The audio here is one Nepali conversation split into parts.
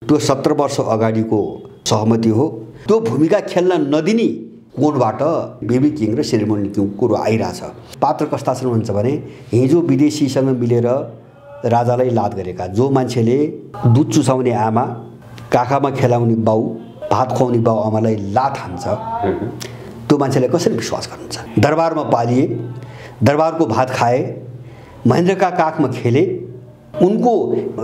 त्यो 17 वर्ष अगाडिको सहमति हो। त्यो भूमिका खेल्न नदिने कोणबाट बेबी किङ र सेरेमोनी किङको कुरो आइरहेछ। पात्र कस्ता छन् भन्छ भने हिजो विदेशीसँग मिलेर राजालाई लात गरेका, जो मान्छेले दुध चुसाउने आमा, काखामा खेलाउने बाउ, भात खुवाउने बाउ आमालाई लात हान्छ, त्यो मान्छेलाई कसरी विश्वास गर्नुहुन्छ? दरबारमा पालिए, दरबारको भात खाए, महेन्द्रका काखमा खेले, उनको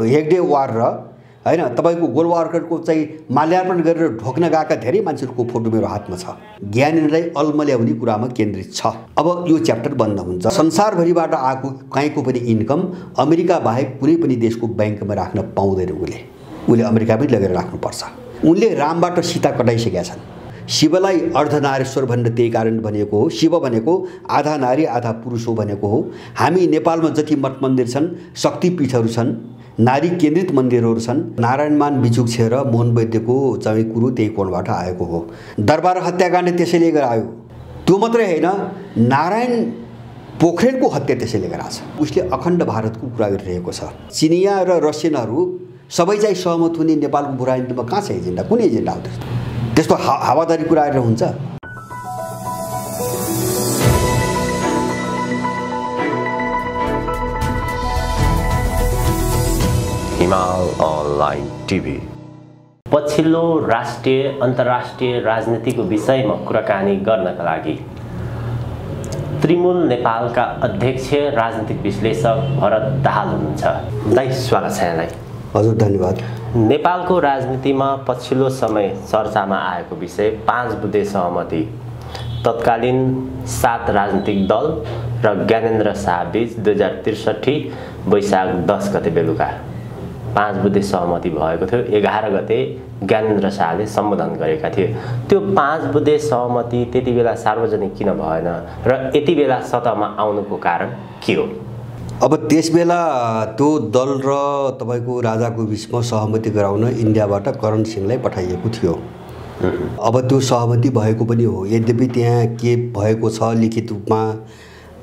हेगडे वार र हैन तपाईको गोलवारकरको चाहिँ माल्यार्पण गरेर ढोक्न गएका धेरै मान्छेहरूको फोटो मेरो हातमा छ। ज्ञानेन्द्रलाई अल्मल्याउने कुरामा केन्द्रित छ। अब यो च्याप्टर बन्द हुन्छ। संसारभरिबाट आएको कहीँको पनि इन्कम अमेरिका बाहेक कुनै पनि देशको ब्याङ्कमा राख्न पाउँदैन। उसले अमेरिकामै लगेर राख्नुपर्छ। उनले रामबाट सीता कटाइसकेका छन्। शिवलाई अर्धनारेश्वर भनेर त्यही कारण भनेको हो। शिव भनेको आधा नारी आधा पुरुष हो भनेको हो। हामी नेपालमा जति मठ मन्दिर छन्, शक्तिपीठहरू छन्, नारी केन्द्रित मन्दिरहरू छन्, नारायणमान बिजुक्छे र मोहन वैद्यको चाहिँ कुरो त्यही कोणबाट आएको हो। दरबार हत्याकाण्ड त्यसैले गरायो। त्यो मात्रै होइन, नारायण पोखरेलको हत्या त्यसैले गराछ। उसले अखण्ड भारतको कुरा गरिरहेको छ। चिनिया र रसियनहरू सबै चाहिँ सहमत हुने नेपालको बुराइमा कहाँ छ एजेन्डा? कुनै एजेन्डा हो त्यस्तो हावादारी कुराहरू हुन्छ? हिमाल अनलाइन टिभी पछिल्लो राष्ट्रिय अन्तर्राष्ट्रिय राजनीतिको विषयमा कुराकानी गर्नका लागि त्रिमूल नेपालका अध्यक्ष राजनीतिक विश्लेषक भरत दाहाल हुनुहुन्छ। दाइ स्वागत छ यहाँलाई। हजुर धन्यवाद। नेपालको राजनीतिमा पछिल्लो समय चर्चामा आएको विषय 5 बुँदे सहमति। तत्कालीन 7 राजनीतिक दल र ज्ञानेन्द्र शाह बीच 2063 वैशाख 10 गते बेलुका 5 बुँदे सहमति भएको थियो। 11 गते ज्ञानेन्द्र शाहले सम्बोधन गरेका थिए। त्यो 5 बुँदे सहमति त्यति बेला सार्वजनिक किन भएन र यति बेला सत्तामा आउनुको कारण के हो? अब त्यसबेला त्यो दल र तपाईको राजाको बीचमा सहमति गराउन इन्डियाबाट करण सिंहलाई पठाइएको थियो। अब त्यो सहमति भएको पनि हो। यद्यपि त्यहाँ के भएको छ लिखित रूपमा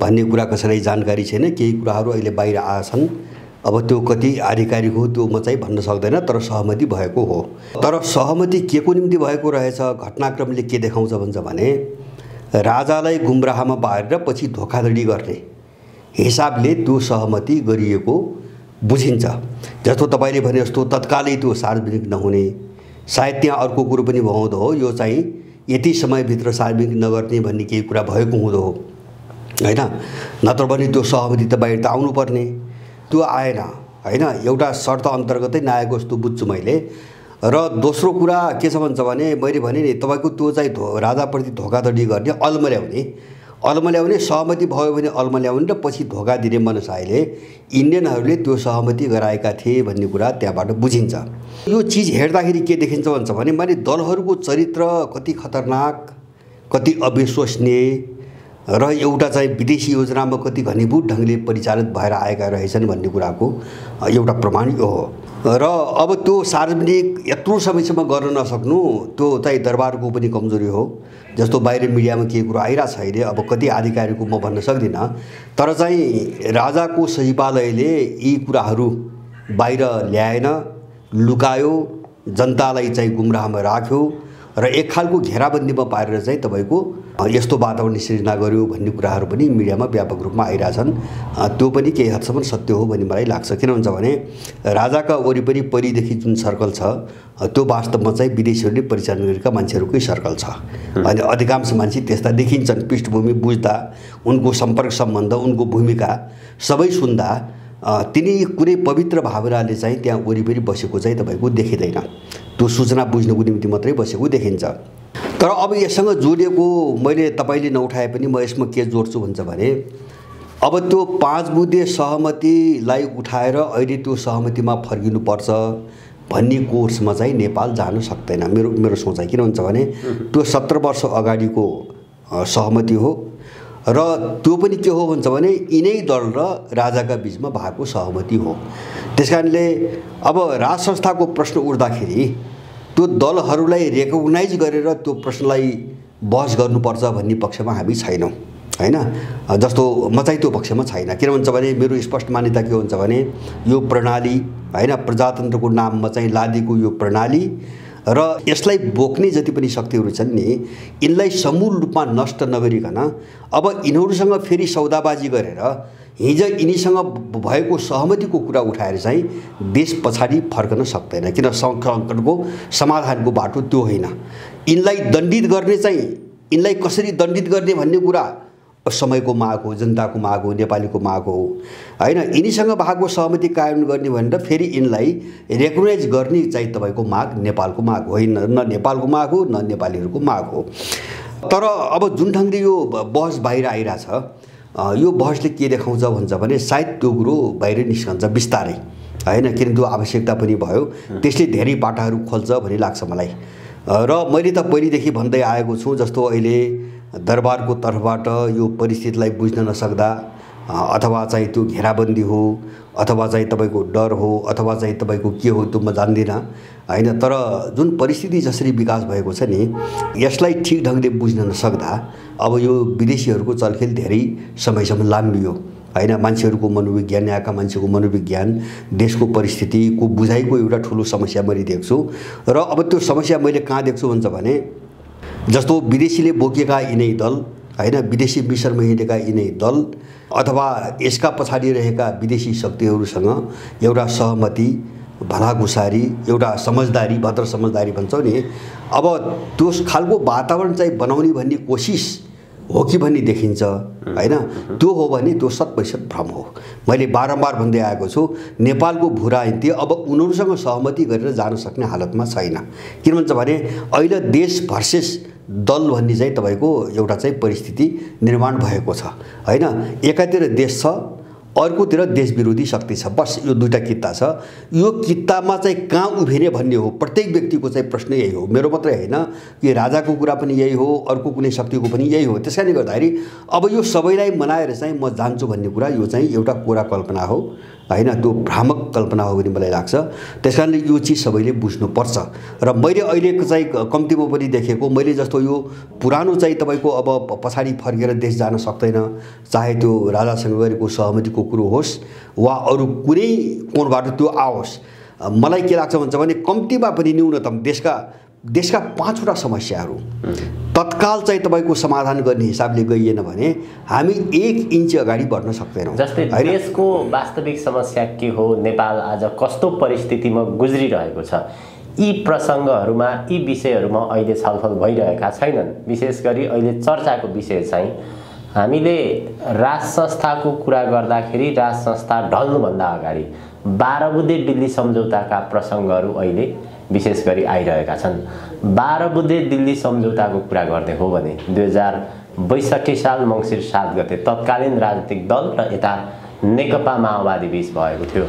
भन्ने कुरा कसैलाई जानकारी छैन। केही कुराहरू अहिले बाहिर आएछन्। अब त्यो कति आधिकारिक हो त्यो म चाहिँ भन्न सक्दैन, तर सहमति भएको हो। तर सहमति के को निम्ति भएको रहेछ? घटनाक्रमले के देखाउँछ भन्छ भने राजालाई गुमराहमा पारेर पछि धोखाधडी गर्ने हिसाबले त्यो सहमति गरिएको बुझिन्छ। जस्तो तपाईले भने जस्तो तत्कालै त्यो सार्वजनिक नहुने, सायद त्यहाँ अर्को कुरो पनि हुँदो हो, यो चाहिँ यति समयभित्र सार्वजनिक नगर्ने भन्ने केही कुरा भएको हुँदो हो हैन। नत्र भने त्यो सहमति त बाहिर त आउनुपर्ने, त्यो आएन हैन। एउटा शर्त अन्तर्गतै नआएको जस्तो बुझ्छु मैले। र दोस्रो कुरा के छ भन्छ भने मैले भने नि तपाईको त्यो चाहिँ राजाप्रति धोखाधडी गर्ने, अल्मल्याउने सहमति भयो भने अल्मल्याउने र पछि धोका दिने मनसायले इन्डियनहरूले त्यो सहमति गराएका थिए भन्ने कुरा त्यहाँबाट बुझिन्छ। यो चीज हेर्दाखेरि के देखिन्छ भन्छ भने मैले दलहरूको चरित्र कति खतरनाक, कति अविश्वसनीय र एउटा चाहिँ विदेशी योजनामा कति घनीभूत ढङ्गले परिचालित भएर आएका रहेछन् भन्ने कुराको एउटा प्रमाण यो हो। र अब त्यो सार्वजनिक यत्रो समयसम्म गर्न नसक्नु त्यो चाहिँ दरबारको पनि कमजोरी हो। जस्तो बाहिर मिडियामा के कुरा आइरहेछ अहिले, अब कति आधिकारिक म भन्न सक्दिनँ, तर चाहिँ राजाको सचिवालयले यी कुराहरू बाहिर ल्याएन, लुकायो, जनतालाई चाहिँ गुमराहमा राख्यो र एक खालको घेराबन्दीमा पारेर चाहिँ तपाईको यस्तो वातावरण सृजना गर्यो भन्ने कुराहरू पनि मिडियामा व्यापक रूपमा आइरहेछन्। त्यो पनि केही हदसम्म सत्य हो भन्ने मलाई लाग्छ। किन भन्छ भने राजाका वरिपरि परिदेखि जुन सर्कल छ त्यो वास्तवमा चाहिँ विदेशीहरूले परिचालन गरेका मान्छेहरूकै सर्कल छ। अनि अधिकांश मान्छे त्यस्ता देखिन्छन्। पृष्ठभूमि बुझ्दा, उनको सम्पर्क सम्बन्ध, उनको भूमिका सबै सुन्दा तिनी कुनै पवित्र भावनाले चाहिँ त्यहाँ वरिपरि बसेको चाहिँ तपाईको देखिँदैन। त्यो सूचना बुझ्नको निम्ति मात्रै बसेको देखिन्छ। तर अब यससँग जोडिएको मैले तपाईले नउठाए पनि म यसमा के जोड्छु भन्छ भने अब त्यो 5 बुँदे सहमतिलाई उठाएर अहिले त्यो सहमतिमा फर्किनुपर्छ भन्ने कोर्समा चाहिँ नेपाल जान सक्दैन। मेरो सोचाइ किन भन्छ भने त्यो 17 वर्ष अगाडिको सहमति हो र त्यो पनि के हो भन्छ भने यिनै दल र राजाका बीचमा भएको सहमति हो। त्यसकारणले अब राज संस्थाको प्रश्न उठ्दाखेरि त्यो दलहरूलाई रेकग्नाइज गरेर त्यो प्रश्नलाई बहस गर्नुपर्छ भन्ने पक्षमा हामी छैनौँ हैन। जस्तो म चाहिँ त्यो पक्षमा छैन। किन भन्छ भने मेरो स्पष्ट मान्यता के हुन्छ भने यो प्रणाली हैन, प्रजातन्त्रको नाममा चाहिँ लादिएको यो प्रणाली र यसलाई बोक्ने जति पनि शक्तिहरू छन् नि, यिनलाई समूल रूपमा नष्ट नगरिकन अब यिनीहरूसँग फेरि सौदाबाजी गरेर हिजो यिनीसँग भएको सहमतिको कुरा उठाएर चाहिँ देश पछाडि फर्कन सक्दैन। किन सङ्कटको समाधानको बाटो त्यो होइन। यिनलाई दण्डित गर्ने चाहिँ, यिनलाई कसरी दण्डित गर्ने भन्ने कुरा समयको माग हो, जनताको माग हो, नेपालीको माग हो हैन। यिनीसँग भएको सहमति कायम गर्ने भनेर फेरि यिनलाई रेकग्नाइज गर्ने चाहिँ तपाईँको माग नेपालको माग होइन, न नेपालको माग हो न नेपालीहरूको माग हो। तर अब जुन ढङ्गले यो बहस बाहिर आइरहेछ, यो बहसले के देखाउँछ भन्छ भने सायद त्यो कुरो बाहिर निस्कन्छ बिस्तारै हैन। किन त्यो आवश्यकता पनि भयो, त्यसले धेरै बाटाहरू खोल्छ भन्ने लाग्छ मलाई। र मैले त पहिलेदेखि भन्दै आएको छु, जस्तो अहिले दरबारको तर्फबाट यो परिस्थितिलाई बुझ्न नसक्दा अथवा चाहिँ त्यो घेराबन्दी हो अथवा चाहिँ तपाईँको डर हो अथवा चाहिँ तपाईँको के हो त्यो म जान्दिनँ हैन। तर जुन परिस्थिति जसरी विकास भएको छ नि, यसलाई ठिक ढङ्गले बुझ्न नसक्दा अब यो विदेशीहरूको चलखेल धेरै समयसम्म लाम्बियो हैन। मान्छेहरूको मनोविज्ञान, यहाँका मान्छेको मनोविज्ञान, देशको परिस्थितिको बुझाइको एउटा ठुलो समस्या मैले देख्छु। र अब त्यो समस्या मैले कहाँ देख्छु भन्छ भने जस्तो विदेशीले बोकेका यिनै दल हैन, विदेशी मिसनमा हिँडेका यिनै दल अथवा यसका पछाडि रहेका विदेशी शक्तिहरूसँग एउटा सहमति, भलाकुसारी, एउटा समझदारी, भद्र समझदारी भन्छौँ नि, अब त्यो खालको वातावरण चाहिँ बनाउने भन्ने कोसिस हो कि भन्ने देखिन्छ हैन। त्यो हो भने त्यो 100% भ्रम हो। मैले बारम्बार भन्दै आएको छु, नेपालको भूराजनीति अब उनीहरूसँग सहमति गरेर जान सक्ने हालतमा छैन। किन भन्छ भने अहिले देश भर्सेस दल भन्ने चाहिँ तपाईँको एउटा चाहिँ परिस्थिति निर्माण भएको छ हैन। एकातिर देश छ, अर्कोतिर देश विरोधी शक्ति छ। बस यो दुईटा कित्ता छ। यो कित्तामा चाहिँ कहाँ उभिने भन्ने हो प्रत्येक व्यक्तिको चाहिँ प्रश्न यही हो। मेरो मात्रै होइन कि राजाको कुरा पनि यही हो, अर्को कुनै शक्तिको पनि यही हो। त्यसकारणले गर्दाखेरि अब यो सबैलाई मनाएर चाहिँ म जान्छु भन्ने कुरा यो चाहिँ एउटा कोरा कल्पना हो हैन, त्यो भ्रामक कल्पना हो भन्ने मलाई लाग्छ। त्यसकारणले यो चिज सबैले बुझ्नुपर्छ। र मैले अहिले चाहिँ कम्तीमा पनि देखेको, मैले जस्तो यो पुरानो चाहिँ तपाईँको अब पछाडि फर्केर देश जान सक्दैन, चाहे त्यो राजासँग गरेको सहमतिको कुरो होस् वा अरू कुनै कोणबाट त्यो आओस्, मलाई के लाग्छ भन्छ भने कम्तीमा पनि न्यूनतम देशका 5वटा समस्याहरू तत्काल चाहिँ तपाईँको समाधान गर्ने हिसाबले गइएन भने हामी 1 इन्च अगाडि बढ्न सक्दैनौँ। जस्तै देशको वास्तविक समस्या के हो, नेपाल आज कस्तो परिस्थितिमा गुज्रिरहेको छ, यी प्रसङ्गहरूमा, यी विषयहरूमा अहिले छलफल भइरहेका छैनन्। विशेष गरी अहिले चर्चाको विषय चाहिँ हामीले राज संस्थाको कुरा गर्दाखेरि राज संस्था ढल्नुभन्दा अगाडि 12 बुँदे दिल्ली सम्झौताका प्रसङ्गहरू अहिले विशेष गरी आइरहेका छन्। 12 बुँदे दिल्ली सम्झौताको कुरा गर्ने हो भने 2062 साल मङ्सिर 7 गते तत्कालीन राजनीतिक दल र यता नेकपा माओवादी बीच भएको थियो।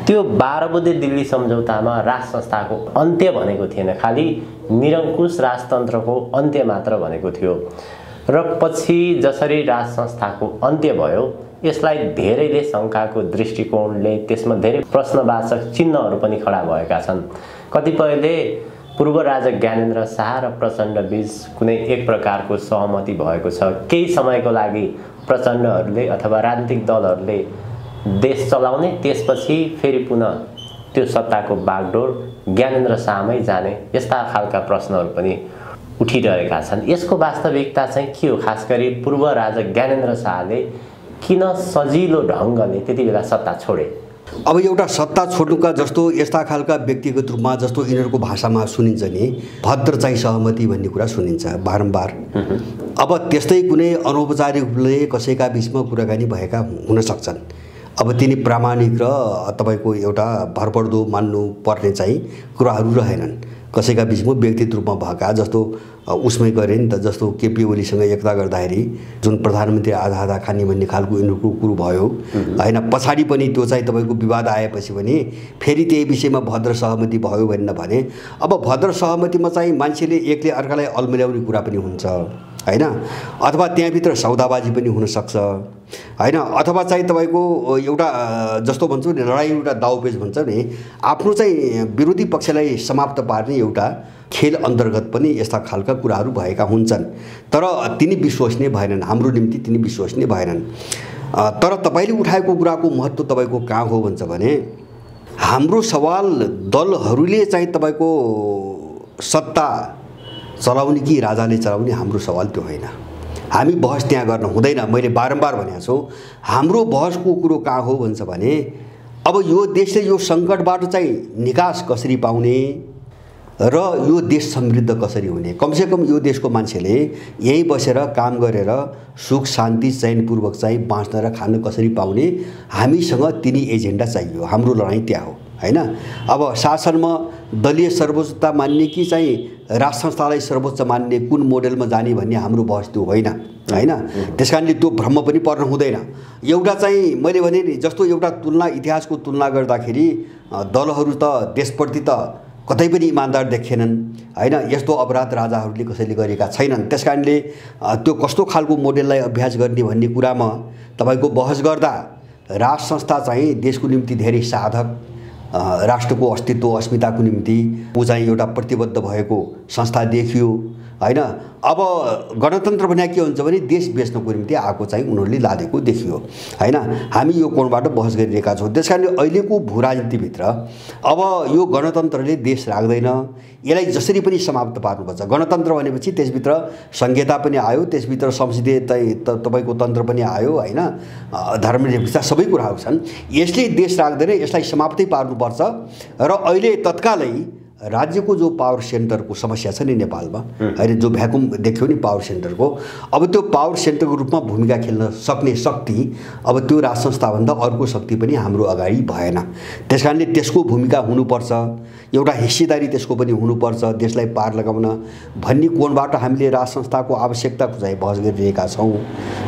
त्यो 12 बुँदे दिल्ली सम्झौतामा राज संस्थाको अन्त्य भनेको थिएन, खालि निरङ्कुश राजतन्त्रको अन्त्य मात्र भनेको थियो। र पछि जसरी राज संस्थाको अन्त्य भयो, यसलाई धेरैले शङ्काको दृष्टिकोणले त्यसमा धेरै प्रश्नवाचक चिन्हहरू पनि खडा भएका छन्। कतिपयले पूर्व राजा ज्ञानेन्द्र शाह र प्रचण्ड बीच कुनै एक प्रकारको सहमति भएको छ, केही समयको लागि प्रचण्डहरूले अथवा राजनीतिक दलहरूले देश चलाउने, त्यसपछि फेरि पुनः त्यो सत्ताको बागडोर ज्ञानेन्द्र शाहमै जाने, यस्ता खालका प्रश्नहरू पनि उठिरहेका छन्। यसको वास्तविकता चाहिँ के हो? खास गरी पूर्व राजा ज्ञानेन्द्र शाहले किन सजिलो ढङ्गले त्यति बेला सत्ता छोडे? अब एउटा सत्ता छोड्नुका जस्तो यस्ता खालका व्यक्तिगत रूपमा जस्तो यिनीहरूको भाषामा सुनिन्छ नि, भद्र चाहिँ सहमति भन्ने कुरा सुनिन्छ बारम्बार। अब त्यस्तै कुनै अनौपचारिक रूपले कसैका बिचमा कुराकानी भएका हुन सक्छन्। अब तिनी प्रामाणिक र तपाईँको एउटा भरपर्दो मान्नु पर्ने चाहिँ कुराहरू रहेनन्। कसैका बिचमा व्यक्तिगत रूपमा भएका जस्तो उसमै गरे नि त, जस्तो केपी ओलीसँग एकता गर्दाखेरि जुन प्रधानमन्त्री आधा आधा खाने भन्ने खालको यिनीहरूको कुरो भयो हैन। पछाडि पनि त्यो चाहिँ तपाईँको विवाद आएपछि पनि फेरि त्यही विषयमा भद्र सहमति भयो भने अब भद्र सहमतिमा चाहिँ मान्छेले एकले अर्कालाई अलमिल्याउने कुरा पनि हुन्छ हैन, अथवा त्यहाँभित्र सौदाबाजी पनि हुनसक्छ हैन, अथवा चाहिँ तपाईँको एउटा जस्तो भन्छौँ नि लडाइँ एउटा दाउपेच भन्छ नि, आफ्नो चाहिँ विरोधी पक्षलाई समाप्त पार्ने एउटा खेल अन्तर्गत पनि यस्ता खालका कुराहरू भएका हुन्छन्। तर तिनी विश्वसनीय भएनन्, हाम्रो निम्ति तिनी विश्वसनीय भएनन्। तर तपाईँले उठाएको कुराको महत्त्व तपाईँको कहाँ हो भन्छ भने, हाम्रो सवाल दलहरूले चाहिँ तपाईँको सत्ता चलाउने कि राजाले चलाउने हाम्रो सवाल त्यो होइन। हामी बहस त्यहाँ गर्न हुँदैन। मैले बारम्बार भनेको छु, हाम्रो बहसको कुरो कहाँ हो भन्छ भने, अब यो देशले यो सङ्कटबाट चाहिँ निकास कसरी पाउने र यो देश समृद्ध कसरी हुने। कमसेकम यो देशको मान्छेले यहीँ बसेर काम गरेर सुख शान्ति चयनपूर्वक चाहिँ बाँच्न र खान कसरी पाउने, हामीसँग तिनी एजेन्डा चाहियो। हाम्रो लडाइँ त्यहाँ हो हैन। अब शासनमा दलीय सर्वोच्चता मान्ने कि चाहिँ राज संस्थालाई सर्वोच्च मान्ने, कुन मोडेलमा जाने भन्ने हाम्रो बहस त्यो होइन हैन। त्यसकारणले त्यो भ्रम पनि पर्न हुँदैन। एउटा चाहिँ मैले भने नि जस्तो एउटा तुलना, इतिहासको तुलना गर्दाखेरि दलहरू त देशप्रति त कतै पनि इमान्दार देखेनन् हैन। यस्तो अपराध राजाहरूले कसैले गरेका छैनन्। त्यसकारणले त्यो कस्तो खालको मोडेललाई अभ्यास गर्ने भन्ने कुरामा तपाईँको बहस गर्दा राज संस्था चाहिँ देशको निम्ति धेरै साधक, राष्ट्रको अस्तित्व अस्मिताको निम्ति ऊ चाहिँ एउटा प्रतिबद्ध भएको संस्था देखियो हैन। अब गणतन्त्र भने के हुन्छ भने देश बेच्नको निम्ति आएको चाहिँ उनीहरूले लादेको देखियो हैन। हामी यो कोणबाट बहस गरिरहेका छौँ। त्यसकारणले अहिलेको भू राजनीतिभित्र अब यो गणतन्त्रले देश राख्दैन, यसलाई जसरी पनि समाप्त पार्नुपर्छ। गणतन्त्र भनेपछि त्यसभित्र संहिता पनि आयो, त्यसभित्र संसदीय तपाईँको तन्त्र पनि आयो हैन, धर्मनिरपेक्षता सबै कुराहरू छन्। यसले देश राख्दैन, यसलाई समाप्तै पार्नुपर्छ। र अहिले तत्कालै राज्यको जो पावर सेन्टरको समस्या छ नि नेपालमा हैन, जो भ्याकुम देख्यो नि पावर सेन्टरको, अब त्यो पावर सेन्टरको रूपमा भूमिका खेल्न सक्ने शक्ति अब त्यो राज संस्थाभन्दा अर्को शक्ति पनि हाम्रो अगाडि भएन। त्यसकारणले त्यसको भूमिका हुनुपर्छ, एउटा हिस्सेदारी त्यसको पनि हुनुपर्छ देशलाई पार लगाउन भन्ने कोणबाट हामीले राज संस्थाको आवश्यकताको चाहिँ बहस गरिरहेका छौँ।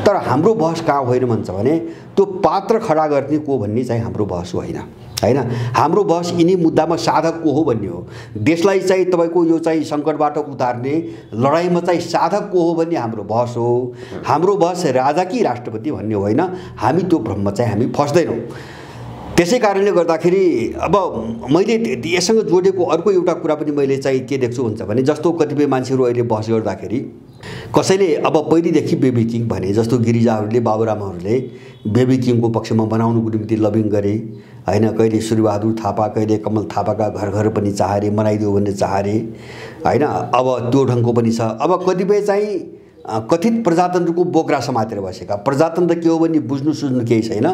तर हाम्रो बहस कहाँ होइन भन्छ भने, त्यो पात्र खडा गर्ने को भन्ने चाहिँ हाम्रो बहस होइन हैन। हाम्रो बहस यिनी मुद्दामा साधक को हो भन्ने हो। देशलाई चाहिँ तपाईँको यो चाहिँ सङ्कटबाट उतार्ने लडाइँमा चाहिँ साधक को हो भन्ने हाम्रो बहस हो। हाम्रो बहस राजा कि राष्ट्रपति भन्ने होइन। हामी त्यो भ्रममा चाहिँ हामी फस्दैनौँ। त्यसै कारणले गर्दाखेरि अब मैले यससँग जोडेको अर्को एउटा कुरा पनि मैले चाहिँ के देख्छु भन्छ भने, जस्तो कतिपय मान्छेहरू अहिले बहस गर्दाखेरि कसैले अब पहिलेदेखि बेबी किङ भने, जस्तो गिरिजाहरूले बाबुरामहरूले बेबी किङको पक्षमा बनाउनुको निम्ति लबिङ गरे हैन। कहिले सूर्यबहादुर थापा, कहिले कमल थापाका घर घर पनि चाहरे, मनाइदियो भन्ने चाहरे हैन। अब त्यो ढङ्गको पनि छ। अब कतिपय चाहिँ कथित प्रजातन्त्रको बोक्रा समातेर बसेका, प्रजातन्त्र के हो भन्ने बुझ्नु सुझ्नु केही छैन,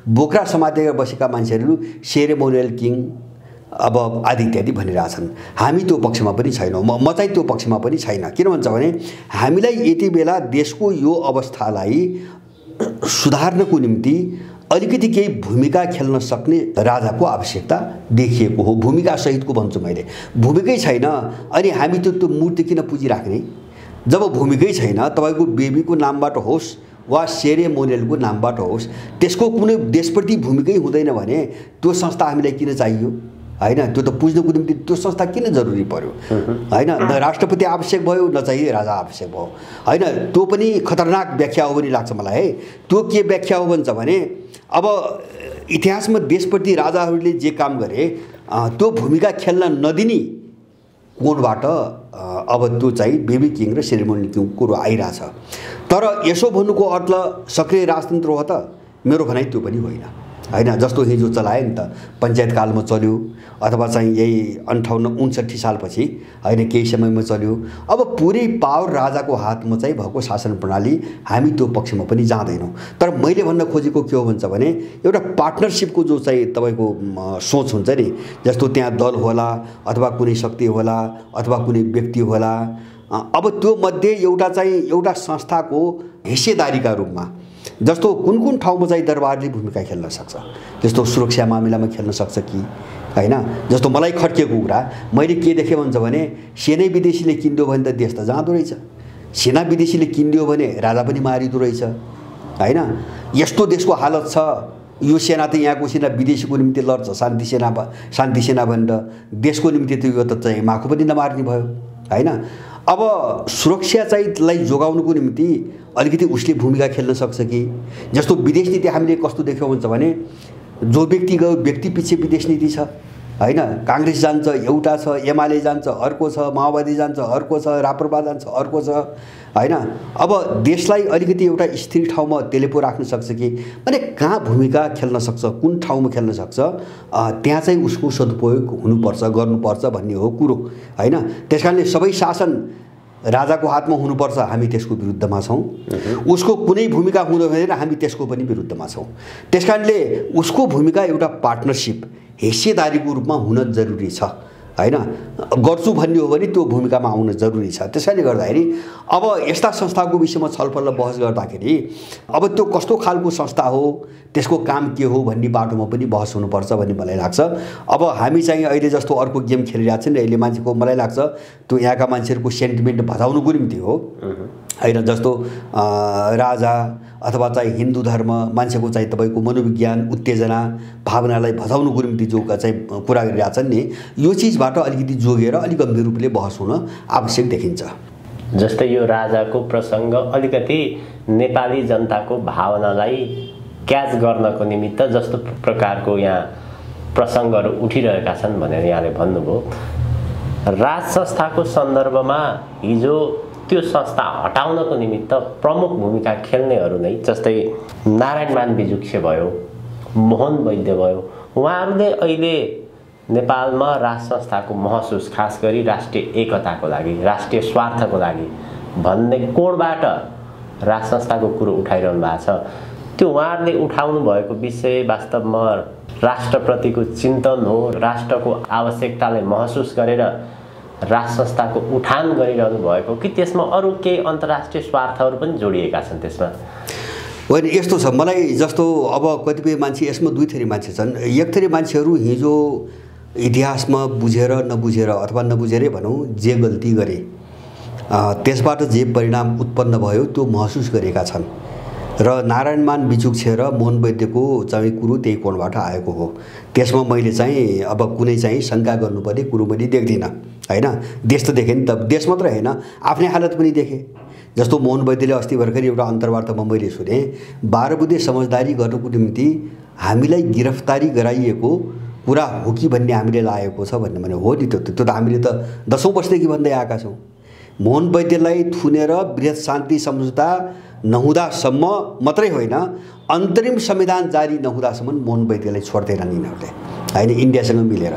बोक्रा समातेर बसेका मान्छेहरू सेरेमोनियल किङ अब आदि इत्यादि भनिरहेछन्। हामी त्यो पक्षमा पनि छैनौँ। म चाहिँ त्यो पक्षमा पनि छैन। किन भन्छ भने, हामीलाई यति बेला देशको यो अवस्थालाई सुधार्नको निम्ति अलिकति केही भूमिका खेल्न सक्ने राजाको आवश्यकता देखिएको हो। भूमिका सहितको भन्छु मैले, भूमिकै छैन अनि हामी त्यो मूर्ति किन पुजिराख्ने। जब भूमिकै छैन, तपाईँको बेबीको नामबाट होस् वा सेरेमोनियलको नामबाट होस्, त्यसको कुनै देशप्रति भूमिकै हुँदैन भने त्यो संस्था हामीलाई किन चाहियो हैन। त्यो त पुज्नको निम्ति त्यो संस्था किन जरुरी पर्यो हैन। न राष्ट्रपति आवश्यक भयो, न चाहिँ राजा आवश्यक भयो हैन। त्यो पनि खतरनाक व्याख्या हो भन्ने लाग्छ मलाई है। त्यो के व्याख्या हो भन्छ भने, अब इतिहासमा देशप्रति राजाहरूले जे काम गरे त्यो भूमिका खेल्न नदिने कोणबाट अब त्यो चाहिँ बेबी किङ र सेरेमोनियल किङ कुरो आइरहेछ। तर यसो भन्नुको अर्थ सक्रिय राजतन्त्र हो त? मेरो भनाइ त्यो पनि होइन हैन। जस्तो हिजो चलाए नि त, पञ्चायत कालमा चल्यो अथवा चाहिँ यही 58-59 सालपछि हैन केही समयमा चल्यो। अब पुरै पावर राजाको हातमा चाहिँ भएको शासन प्रणाली, हामी त्यो पक्षमा पनि जाँदैनौँ। तर मैले भन्न खोजेको के हो भन्छ भने, एउटा पार्टनरसिपको जो चाहिँ तपाईँको सोच हुन्छ नि, जस्तो त्यहाँ दल होला अथवा कुनै शक्ति होला अथवा कुनै व्यक्ति होला, अब त्यो मध्ये एउटा चाहिँ एउटा संस्थाको हिस्सेदारीका रूपमा, जस्तो कुन ठाउँमा चाहिँ दरबारले भूमिका खेल्न सक्छ, जस्तो सुरक्षा मामिलामा खेल्न सक्छ कि हैन। जस्तो मलाई खड्केको कुरा मैले के देखेँ भन्छ भने, सेनै विदेशीले किन्दियो भने त देश त जाँदो रहेछ, सेना विदेशीले किन्दियो भने राजा पनि मारिदो रहेछ हैन। यस्तो देशको हालत छ। यो सेना त यहाँको सेना विदेशीको निम्ति लड्छ, शान्ति सेना भनेर, देशको निम्ति त यो त चाहिँ माखु पनि नमार्ने भयो हैन। अब सुरक्षा चाहिँलाई जोगाउनुको निम्ति अलिकति उसले भूमिका खेल्न सक्छ कि जस्तो विदेश नीति हामीले कस्तो देख्यौँ हुन्छ भने जो व्यक्ति गयो व्यक्ति पछि विदेश नीति छ हैन कांग्रेस जान्छ एउटा छ एमाले जान्छ अर्को छ माओवादी जान्छ अर्को छ राप्रपा जान्छ अर्को छ हैन अब देशलाई अलिकति एउटा स्थिर ठाउँमा त्यसले पो राख्न सक्छ कि माने कहाँ भूमिका खेल्न सक्छ कुन ठाउँमा खेल्न सक्छ त्यहाँ चाहिँ उसको सदुपयोग हुनुपर्छ गर्नुपर्छ भन्ने हो कुरो हैन त्यसकारणले सबै शासन राजाको हातमा हुनुपर्छ हामी त्यसको विरुद्धमा छौं उसको कुनै भूमिका हुँदैन हामी त्यसको पनि विरुद्धमा छौं त्यसकारणले उसको भूमिका एउटा पार्टनरशिप हिस्सेदारीको रूपमा हुन जरुरी छ हैन गर्छु भन्ने हो भने त्यो भूमिकामा आउन जरुरी छ त्यसैले गर्दाखेरि अब यस्ता संस्थाको विषयमा छलफल र बहस गर्दाखेरि अब त्यो कस्तो खालको संस्था हो त्यसको काम के हो भन्ने बाटोमा पनि बहस हुनुपर्छ भन्ने मलाई लाग्छ अब हामी चाहिँ अहिले जस्तो अर्को गेम खेलिरहेका छन् अहिले मान्छेको मलाई लाग्छ त्यो यहाँका मान्छेहरूको सेन्टिमेन्ट भजाउनुको निम्ति हो हैन जस्तो राजा अथवा चाहिँ हिन्दू धर्म मान्छेको चाहिँ तपाईको मनोविज्ञान उत्तेजना भावनालाई भजाउनुको निम्ति जो चाहिँ कुरा गरिरहेछन् नि यो चीजबाट अलिकति जोगेर अलि गम्भीर रूपले बहस हुन आवश्यक देखिन्छ जस्तै यो राजाको प्रसंग अलिकति नेपाली जनताको भावनालाई क्याच गर्नको निमित्त जस्तो प्रकारको यहाँ प्रसंगहरू उठिरहेका छन् भनेर यहाँले भन्नुभयो राज संस्थाको सन्दर्भमा हिजो त्यो संस्था हटाउनको निमित्त प्रमुख भूमिका खेल्नेहरू नै जस्तै नारायणमान बिजुक्से भयो मोहन वैद्य भयो उहाँहरूले अहिले नेपालमा राज संस्थाको महसुस खास गरी राष्ट्रिय एकताको लागि राष्ट्रिय स्वार्थको लागि भन्ने कोणबाट राज संस्थाको कुरो उठाइरहनु भएको छ त्यो उहाँहरूले उठाउनु भएको विषय वास्तवमा राष्ट्रप्रतिको चिन्तन हो राष्ट्रको आवश्यकतालाई महसुस गरेर राज संस्थाको उठान गरिरहनु भएको कि त्यसमा अरु केही अन्तर्राष्ट्रिय स्वार्थहरू पनि जोडिएका छन् त्यसमा होइन यस्तो छ मलाई जस्तो अब कतिपय मान्छे यसमा दुई थरी मान्छे छन् एक थरी मान्छेहरू हिजो इतिहासमा बुझेर नबुझेर अथवा नबुझेरै भनौँ जे गल्ती गरे त्यसबाट जे परिणाम उत्पन्न भयो त्यो महसुस गरेका छन् र नारायणमान बिजुक्से र मोहन वैद्यको चाहिँ कुरो त्यही कोणबाट आएको हो त्यसमा मैले चाहिँ अब कुनै चाहिँ शंका गर्नुपर्ने कुरो मैले देख्दिनँ हैन देश त देखेँ नि त देश मात्र हैन आफ्नै हालत पनि देखेँ जस्तो मोहन वैद्यले अस्ति भर्खर एउटा अन्तर्वार्तामा मैले सुने 12 बुँदे समझदारी गर्नुको निम्ति हामीलाई गिरफ्तारी गराइएको कुरा हो कि भन्ने हामीले लागेको छ भन्ने भने हो नि त्यो त हामीले त 10औं वर्षदेखि भन्दै आएका छौं मोहन वैद्यलाई थुनेर बृहत शान्ति सम्झौता नहुँदासम्म मात्रै होइन अन्तरिम संविधान जारी नहुँदासम्म मोहन वैद्यलाई छोड्दैनन् यिनीहरूले हैन इन्डियासँग मिलेर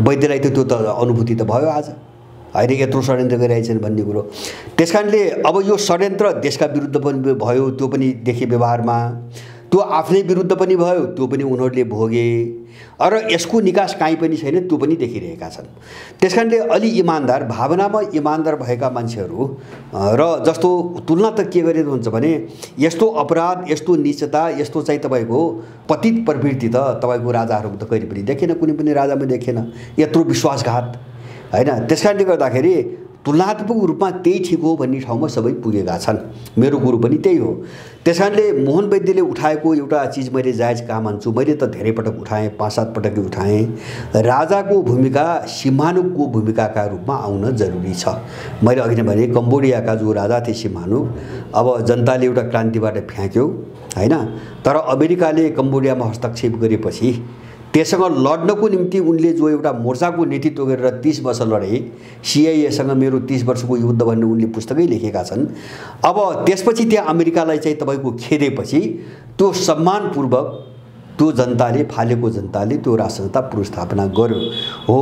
वैद्यलाई त त्यो त अनुभूति त भयो आज हैन यत्रो षड्यन्त्र गरिरहेछन् भन्ने कुरो त्यसकारणले अब यो षड्यन्त्र देशका विरुद्ध पनि भयो त्यो पनि देखे व्यवहारमा त्यो आफ्नै विरुद्ध पनि भयो त्यो पनि उनीहरूले भोगे र यसको निकास काहीँ पनि छैन त्यो पनि देखिरहेका छन् त्यसकारणले अलि इमानदार भावनामा इमानदार भएका मान्छेहरू र जस्तो तुलना त के गरेर हुन्छ भने यस्तो अपराध यस्तो नीचता यस्तो चाहिँ तपाईको पतित प्रवृत्ति त तपाईको राजाहरूको त कहिले पनि देखेन कुनै पनि राजामा देखेन यत्रो विश्वासघात हैन त्यसकारणले गर्दाखेरि तुलनात्मक रूपमा त्यही ठीक हो भन्ने ठाउँमा सबै पुगेका छन् मेरो गुरु पनि त्यही हो त्यसकारणले मोहन वैद्यले उठाएको एउटा चीज मैले जायज काम मान्छु मैले त धेरै पटक उठाएँ 5-7 पटक उठाएँ राजाको भूमिका सिम्हानुकको भूमिकाका रूपमा आउन जरुरी छ मैले अघि नै भने कम्बोडियाका जो राजा थिए सिम्हानुक अब जनताले एउटा क्रान्तिबाट फ्याँक्यो हैन तर अमेरिकाले कम्बोडियामा हस्तक्षेप गरेपछि त्यससँग लड्नको निम्ति उनले जो एउटा मोर्चाको नेतृत्व गरेर 30 वर्ष लडे सीआईएसँग मेरो 30 वर्षको युद्ध भन्ने उनले पुस्तकै लेखेका छन् अब त्यसपछि त्यहाँ अमेरिकालाई चाहिँ तपाईको खेदेपछि त्यो सम्मानपूर्वक त्यो जनताले फालेको जनताले त्यो राष्ट्रसत्ता पुनर्स्थापना गर्यो हो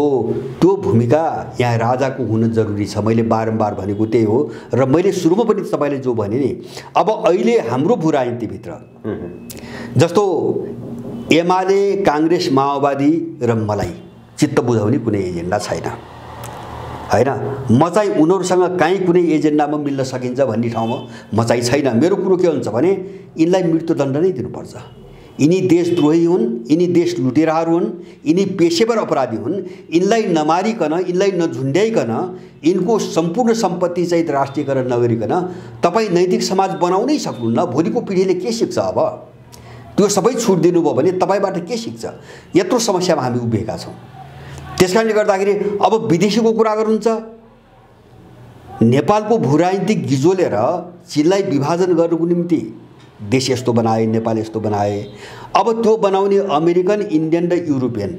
त्यो भूमिका यहाँ राजाको हुन जरुरी छ मैले बारम्बार भनेको त्यही हो र मैले सुरुमा पनि तपाईले जो भने नि अब अहिले हाम्रो भू राजनीतिभित्र जस्तो एमाले कांग्रेस माओवादी र मलाई चित्त बुझाउने कुनै एजेन्डा छैन हैन म चाहिँ उनीहरुसँग काहीँ कुनै एजेन्डामा मिल्न सकिन्छ भन्ने ठाउँमा म चाहिँ छैन मेरो कुरो के हुन्छ भने यिनलाई मृत्युदण्ड नै दिनुपर्छ यिनी देशद्रोही हुन् यिनी देश लुटेराहरू हुन् यिनी पेशेवर अपराधी हुन् यिनलाई नमारिकन यिनलाई नझुन्ड्याइकन यिनको सम्पूर्ण सम्पत्ति चाहिँ राष्ट्रियकरण नगरिकन तपाई नैतिक समाज बनाउनै सक्नुहुन्न भोलिको पिढीले के सिक्छ अब त्यो सबै छुट दिनुभयो भने तपाईबाट के सिक्छ यत्रो समस्यामा हामी उभिएका छौं त्यसकारणले गर्दाखेरि अब विदेशीको कुरा गर्नुहुन्छ नेपालको भूराजनीतिक गिजोलेर चीनलाई विभाजन गर्नुको निम्ति देश यस्तो बनाए, नेपाल यस्तो बनाए। अब त्यो बनाउने अमेरिकन, इन्डियन र युरोपियन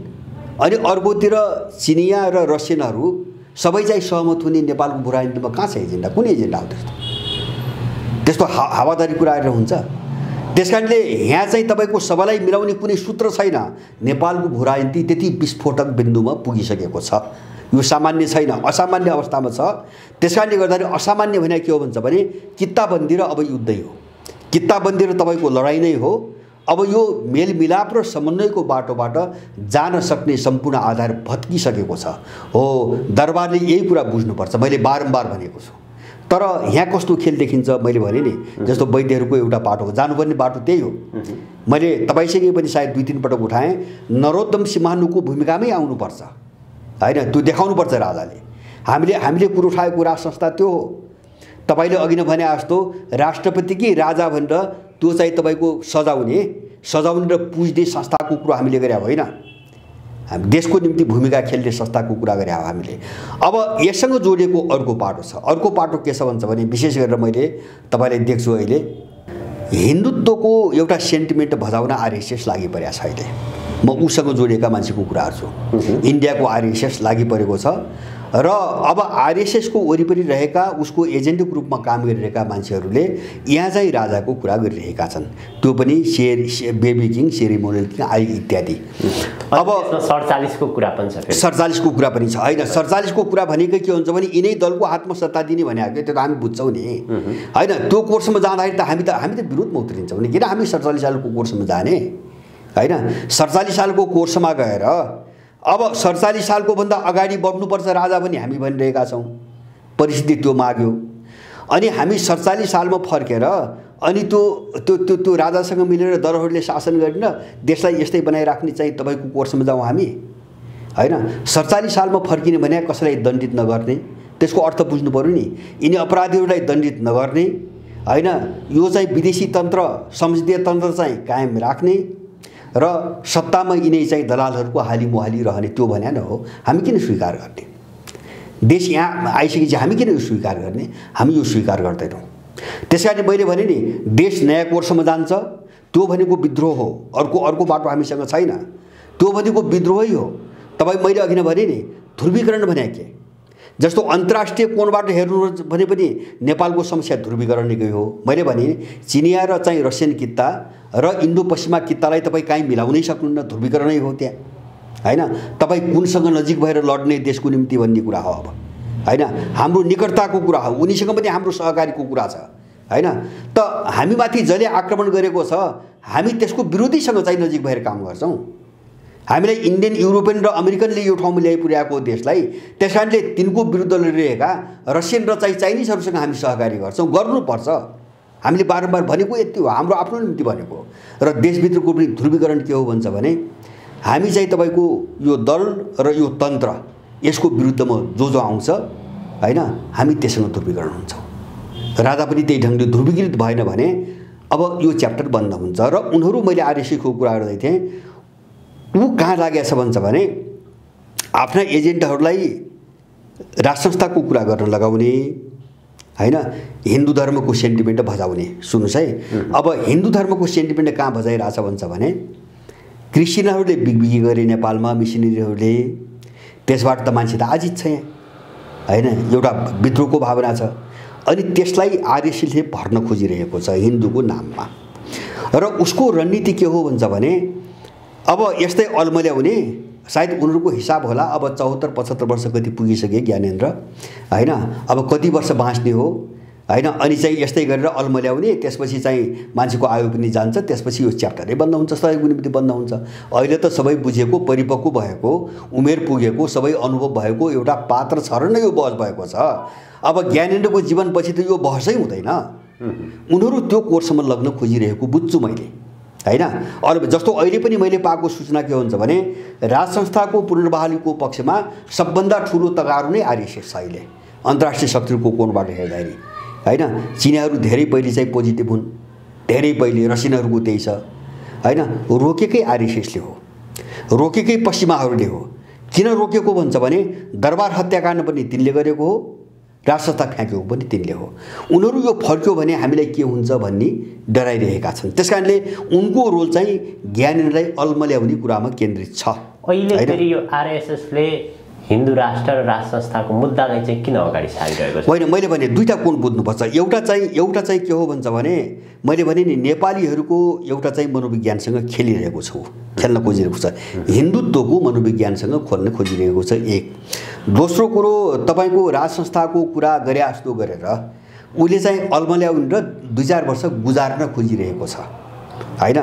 अनि अर्कोतिर चिनिया र रसियनहरू सबै चाहिँ सहमत हुने नेपालको भूराजनीतिमा कहाँ छ एजेन्डा? कुन एजेन्डा हो त्यस्तो? त्यस्तो हावादारी कुराहरू हुन्छ। त्यसकारणले यहाँ चाहिँ तपाईँको सबैलाई मिलाउने कुनै सूत्र छैन। नेपालको भूराजनीति त्यति विस्फोटक बिन्दुमा पुगिसकेको छ। यो सामान्य छैन, असामान्य अवस्थामा छ। त्यसकारणले गर्दाखेरि असामान्य भने के हो भन्छ भने कित्ताबन्दी र अब युद्धै हो। कित्ताबन्दी र तपाईँको लडाइँ नै हो। अब यो मेलमिलाप र समन्वयको बाटोबाट जान सक्ने सम्पूर्ण आधार भत्किसकेको छ। हो, दरबारले यही कुरा बुझ्नुपर्छ, मैले बारम्बार भनेको छु। तर यहाँ कस्तो खेल देखिन्छ मैले भने नि, जस्तो वैद्यहरूको एउटा बाटो हो, जानुपर्ने बाटो त्यही हो। मैले तपाईँसँगै पनि सायद 2-3 पटक उठाएँ, नरोत्तम सिंहानुको भूमिकामै आउनुपर्छ हैन, त्यो देखाउनुपर्छ राजाले। हामीले कुरो उठाएको राज संस्था त्यो हो। तपाईँले अघि नै भने जस्तो राष्ट्रपतिकै राजा भनेर त्यो चाहिँ तपाईँको सजाउने र पुज्ने संस्थाको कुरो हामीले गरे होइन। हामी देशको निम्ति भूमिका खेल्ने संस्थाको कुरा गरे हो हामीले। अब यससँग जोडिएको अर्को पाटो छ। अर्को पाटो के छ भन्छ भने विशेष गरेर मैले तपाईँलाई देख्छु अहिले हिन्दुत्वको एउटा सेन्टिमेन्ट भजाउन आरएसएस लागि परेको छ। अहिले म उसँग जोडिएका मान्छेको कुराहरू छु। इन्डियाको आरएसएस लागि परेको छ र अब आरएसएसको वरिपरि रहेका उसको एजेन्टको रूपमा काम गरिरहेका मान्छेहरूले यहाँ चाहिँ राजाको कुरा गरिरहेका छन्। त्यो पनि baby king, ceremonial king I इत्यादि। अब 47 को कुरा पनि छ। 47 को कुरा पनि छ हैन। 47 को कुरा भनेकै के हुन्छ भने यिनै दलको हातमा सत्ता दिने भने त्यो त हामी बुझ्छौँ नि हैन। त्यो कोर्समा जाँदाखेरि त हामी त विरोधमा उत्रिन्छौँ नि। किन हामी 47 सालको कोर्समा जाने हैन? 47 सालको कोर्समा गएर अब 47 सालको भन्दा अगाडि बढ्नुपर्छ राजा पनि हामी भनिरहेका छौँ। परिस्थिति त्यो माग्यो अनि हामी 47 सालमा फर्केर अनि त्यो राजासँग मिलेर दरबारले शासन गरिन देशलाई यस्तै बनाइराख्ने चाहिँ तपाईँको कोर्समा जाउँ हामी हैन। 47 सालमा फर्किने भने कसैलाई दण्डित नगर्ने, त्यसको अर्थ बुझ्नु पर्यो नि। यिनी अपराधीहरूलाई दण्डित नगर्ने हैन, यो चाहिँ विदेशी तन्त्र, संसदीय तन्त्र चाहिँ कायम राख्ने र सत्तामा यिनै चाहिँ दलालहरूको हालिमुहाली रहने, त्यो भने न हो। हामी किन स्वीकार गर्ने? देश यहाँ आइसकेपछि हामी किन यो स्वीकार गर्ने? हामी यो स्वीकार गर्दैनौँ। त्यसकारण मैले भने नि देश नयाँ कोर्समा जान्छ, त्यो भनेको विद्रोह हो। अर्को बाटो हामीसँग छैन। त्यो भनेको विद्रोहै हो। तपाईँ मैले अघि नै भने नि ध्रुवीकरण भने के? जस्तो अन्तर्राष्ट्रिय कोणबाट हेर्नु भने पनि नेपालको समस्या ध्रुवीकरणकै हो। मैले भने चिनिया र चाहिँ रसियन कित्ता र इन्डो पश्चिमा कित्तालाई तपाईँ काहीँ मिलाउनै सक्नुहुन्न, ध्रुवीकरणै हो त्यहाँ हैन। तपाईँ कुनसँग नजिक भएर लड्ने देशको निम्ति भन्ने कुरा हो अब हैन। हाम्रो निकटताको कुरा हो, उनीसँग पनि हाम्रो सहकारीको कुरा छ हैन। त हामीमाथि जसले आक्रमण गरेको छ हामी त्यसको विरोधीसँग चाहिँ नजिक भएर काम गर्छौँ। हामीलाई इन्डियन, युरोपियन र अमेरिकनले यो ठाउँमा ल्याइ पुर्याएको देशलाई, त्यसकारणले तिनको विरुद्ध लडिरहेका रसियन र चाहिँ चाइनिजहरूसँग हामी सहकारी गर्छौँ, गर्नुपर्छ। हामीले बारम्बार भनेको यति हो, हाम्रो आफ्नो निम्ति भनेको। र देशभित्रको पनि ध्रुवीकरण के हो भन्छ भने हामी चाहिँ तपाईँको यो दल र यो तन्त्र यसको विरुद्धमा जो आउँछ हैन, हामी त्यससँग ध्रुवीकरण हुन्छौँ। राजा पनि त्यही ढङ्गले ध्रुवीकृत भएन भने अब यो च्याप्टर बन्द हुन्छ। र उनीहरू मैले आरएससीको कुरा गर्दै थिएँ, ऊ कहाँ लागेछ भन्छ भने आफ्ना एजेन्टहरूलाई राज संस्थाको कुरा गर्न लगाउने हैन, हिन्दू धर्मको सेन्टिमेन्ट भजाउने। सुन्नुहोस् है, अब हिन्दू धर्मको सेन्टिमेन्ट कहाँ भजाइरहेछ भन्छ भने क्रिस्चियनहरूले बिगबिगी गरे नेपालमा, मिसनरीहरूले, त्यसबाट त मान्छे त आजित छ यहाँ हैन, एउटा विद्रोहको भावना छ। अनि त्यसलाई आरएससीले भर्न खोजिरहेको छ हिन्दूको नाममा। र उसको रणनीति के हो भन्छ भने अब यस्तै अल्मल्याउने, सायद उनीहरूको हिसाब होला अब 74-75 वर्ष कति पुगिसके ज्ञानेन्द्र हैन, अब कति वर्ष बाँच्ने हो हैन, अनि चाहिँ यस्तै गरेर अल्मल्याउने, त्यसपछि चाहिँ मान्छेको आयु पनि जान्छ, त्यसपछि यो च्याप्टरै बन्द हुन्छ, सहयोगको निम्ति बन्द हुन्छ। अहिले त सबै बुझेको, परिपक्व भएको, उमेर पुगेको, सबै अनुभव भएको एउटा पात्र छ र नै यो बहस भएको छ। अब ज्ञानेन्द्रको जीवनपछि त यो बहसै हुँदैन। उनीहरू त्यो कोर्समा लग्न खोजिरहेको बुझ्छु मैले हैन। अब जस्तो अहिले पनि मैले पाएको सूचना के हुन्छ भने राज संस्थाको पुनर्बहालीको पक्षमा सबभन्दा ठुलो तगारो नै आरएसएस छ अहिले अन्तर्राष्ट्रिय शक्तिको कोणबाट हेर्दाखेरि हैन। चिनियाहरू धेरै पहिले चाहिँ पोजिटिभ हुन्, धेरै पहिले रसियनहरूको त्यही छ हैन। रोकेकै आरएसएसले हो, रोकेकै पश्चिमाहरूले हो। किन रोकेको भन्छ भने दरबार हत्याकाण्ड पनि तिनले गरेको हो राजसंस्था फ्याँकेको पनि तिनले हो। उनीहरू यो फर्क्यो भने हामीलाई के हुन्छ भन्ने डराइरहेका छन्। त्यसकारणले उनको रोल चाहिँ ज्ञानेन्द्रलाई अल्मल्याउने कुरामा केन्द्रित छ। अहिले फेरि यो आरएसएसले हिन्दू राष्ट्र र राज संस्थाको मुद्दालाई चाहिँ किन अगाडि सारिरहेको छ? होइन, मैले भने दुईटा कोण बुझ्नुपर्छ। एउटा चाहिँ के हो भन्छ भने मैले भने नि नेपालीहरूको एउटा चाहिँ मनोविज्ञानसँग खेलिरहेको छु, खेल्न खोजिरहेको छ, हिन्दुत्वको मनोविज्ञानसँग खोल्न खोजिरहेको छ। एक दोस्रो कुरो तपाईँको राज संस्थाको कुरा गरे जस्तो गरेर उसले चाहिँ अल्मल्याउने र 2-4 वर्ष गुजार्न खोजिरहेको छ हैन,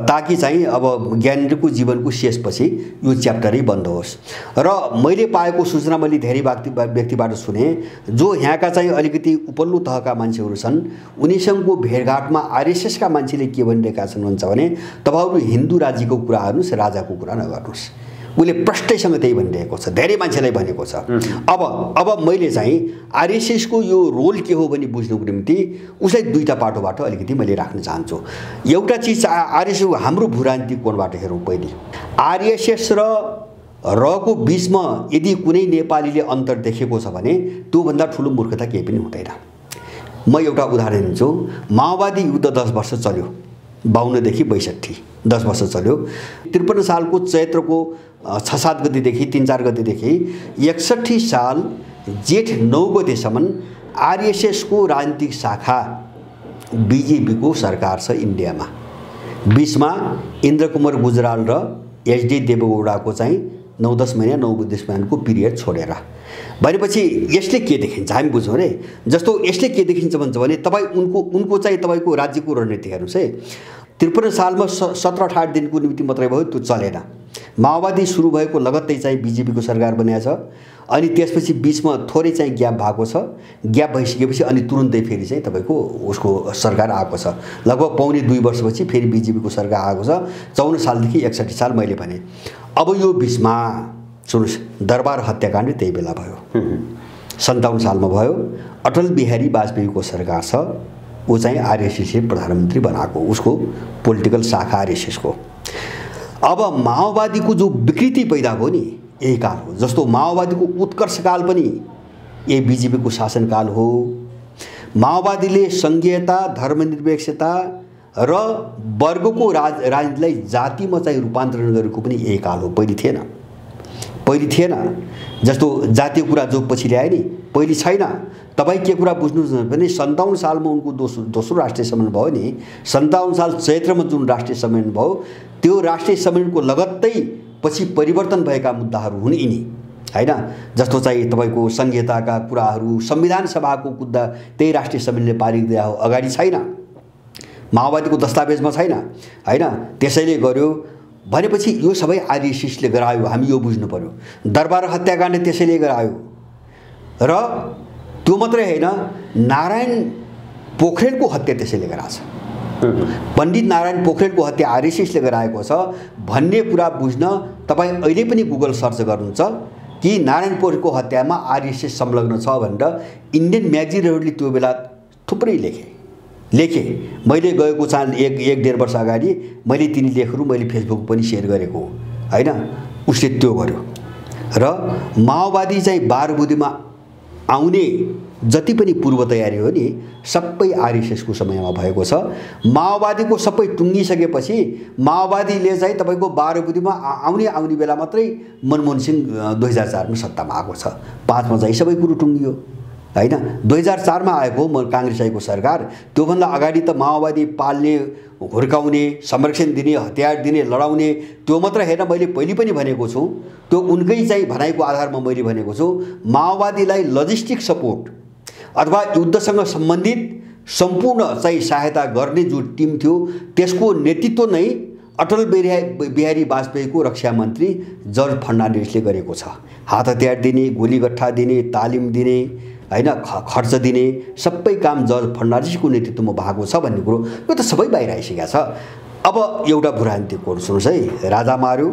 ताकि चाहिँ अब ज्ञानेन्द्रको जीवनको शेषपछि यो च्याप्टरै बन्द होस्। र मैले पाएको सूचना मैले धेरै व्यक्तिबाट सुने जो यहाँका चाहिँ अलिकति उपल्लो तहका मान्छेहरू छन्, उनीसँगको भेटघाटमा आरएसएसका मान्छेले के भनिरहेका छन् भन्छ भने तपाईहरु हिन्दू राज्यको कुरा गर्नुस्, राजाको कुरा नगर्नुस्। उसले प्रष्टैसँग त्यही भनिरहेको छ, धेरै मान्छेलाई भनेको छ। अब मैले चाहिँ आरएसएसको यो रोल के हो भनी बुझ्नुको निम्ति उसलाई दुईटा पाटोबाट अलिकति मैले राख्न चाहन्छु। एउटा चीज आरएसएस हाम्रो भूराजनीतिक कोणबाट हेरौँ। पहिले आरएसएस र को बीचमा यदि कुनै नेपालीले अन्तर देखेको छ भने त्यो भन्दा ठुलो मूर्खता केही पनि हुँदैन। म एउटा उदाहरण दिन्छु। माओवादी युद्ध 10 वर्ष चल्यो, 52 देखि 62, 10 वर्ष चल्यो। 53 सालको चैत्रको 6-7 गतेदेखि 3-4 गतेदेखि 61 साल जेठ 9 गतेसम्म आरएसएस को राजनीतिक शाखा बीजेपी को सरकार छ इन्डियामा। बीचमा इन्द्रकुमार गुजराल र एचडी देवेगौडाको चाहिँ 9-10 महिना 9-10 महिनाको पिरियड छोडेर भनेपछि यसले के देखिन्छ हामी बुझौँ रे। जस्तो यसले के देखिन्छ भन्छ भने तपाई उनको चाहिँ तपाईको राज्यको रणनीति हेर्नुस् है। 53 सालमा 17-18 दिनको निम्ति मात्रै भयो, त्यो चलेन। माओवादी सुरु भएको लगत्तै चाहिँ बीजेपी को सरकार बनेको छ। अनि त्यसपछि बीचमा थोरै चाहिँ ग्याप भएको छ। ग्याप भइसकेपछि अनि तुरुन्तै फेरि चाहिँ तपाईको उसको सरकार आएको छ। लगभग पौने 2 वर्षपछि फेरि बीजेपी को सरकार आएको छ। 54 सालदेखि 61 साल मैले भने। अब यो बीचमा सुन्नुस्, दरबार हत्याकाण्ड त्यही बेला भयो, 57 सालमा भयो। अटल बिहारी वाजपेयीको सरकार छ, ऊ चाहिँ आरएसएसले प्रधानमन्त्री बनाएको, उसको पोलिटिकल शाखा आरएसएसको। अब माओवादीको जो विकृति पैदा भयो नि यही काल हो। जस्तो माओवादीको उत्कर्षकाल पनि यही बीजेपीको शासनकाल हो। माओवादीले संघीयता, धर्मनिरपेक्षता र वर्गको राजनीतिलाई जातिमा चाहिँ रूपान्तरण गरेको पनि यही काल हो। पहिले थिएन। जस्तो जातीय कुरा जो पछि ल्याए नि, पहिले छैन। तपाई के कुरा बुझ्नु भने 57 सालमा उनको दोस्रो राष्ट्रिय सम्मेलन भयो नि। 57 साल चैत्रमा जुन राष्ट्रिय सम्मेलन भयो, त्यो राष्ट्रिय सम्मेलनको लगत्तै पछि परिवर्तन भएका मुद्दाहरू हुन् यिनी हैन। जस्तो चाहिँ तपाईको संघीयताका कुराहरू संविधान सभाको मुद्दा त्यही राष्ट्रिय सम्मेलनले पारित गरे हो, अगाडि छैन, माओवादीको दस्तावेजमा छैन हैन। त्यसैले गर्यो भनेपछि यो सबै आरएसएसले गरायो, हामी यो बुझ्नु पर्यो। दरबार हत्याकाण्ड त्यसैले गरायो र त्यो मात्रै हैन, नारायण पोखरेलको हत्या त्यसैले गराछ। पण्डित नारायण पोखरेलको हत्या आरएसएसले गराएको छ भन्ने कुरा बुझ्न तपाई अहिले पनि गुगल सर्च गर्नुहुन्छ कि नारायण पोखरेलको हत्यामा आरएसएस संलग्न छ भनेर इन्डियन म्यागजिनहरूले त्यो बेला थुप्रै लेखे। मैले गएको साल 1-1.5 वर्ष अगाडि मैले तिनी लेखहरू मैले फेसबुक पनि शेयर गरेको हैन। उसले त्यो गर्यो र माओवादी चाहिँ बारबुदीमा आउने जति पनि पूर्व तयारी हो नि सबै आरएसएस को समयमा भएको छ। माओवादीको सबै टुङ्गिसकेपछि माओवादीले चाहिँ तपाईको बारबुदीमा आउने बेला मात्रै मनमोहन सिंह 2004 मा सत्तामा आएको छ। 5 मा चाहिँ सबै कुरो टुङ्गियो हैन। 2004 मा आएको कांग्रेस आएको सरकार, त्यो भन्दा अगाडि त माओवादी पाल्ने, हुर्काउने, संरक्षण दिने, हतियार दिने, लडाउने त्यो मात्र हैन। मैले पहिले पनि भनेको छु, त्यो उनकै चाहिँ भनाइको आधारमा मैले भनेको छु, माओवादीलाई लजिस्टिक सपोर्ट अथवा युद्धसँग सम्बन्धित सम्पूर्ण चाहिँ सहायता गर्ने जो टिम थियो त्यसको नेतृत्व नै अटल बिहारी वाजपेयीको रक्षा मन्त्री जर्ज फर्नान्डिसले गरेको छ। हात हतियार दिने, गोलीगट्ठा दिने, तालिम दिने हैन, खर्च दिने सबै काम जर्ज फर्नान्डिसको नेतृत्वमा भएको छ भन्ने कुरो यो त सबै बाहिर आइसकेको छ। अब एउटा भूराजनीतिक कोण सुन्नुस् है। राजा मार्यो,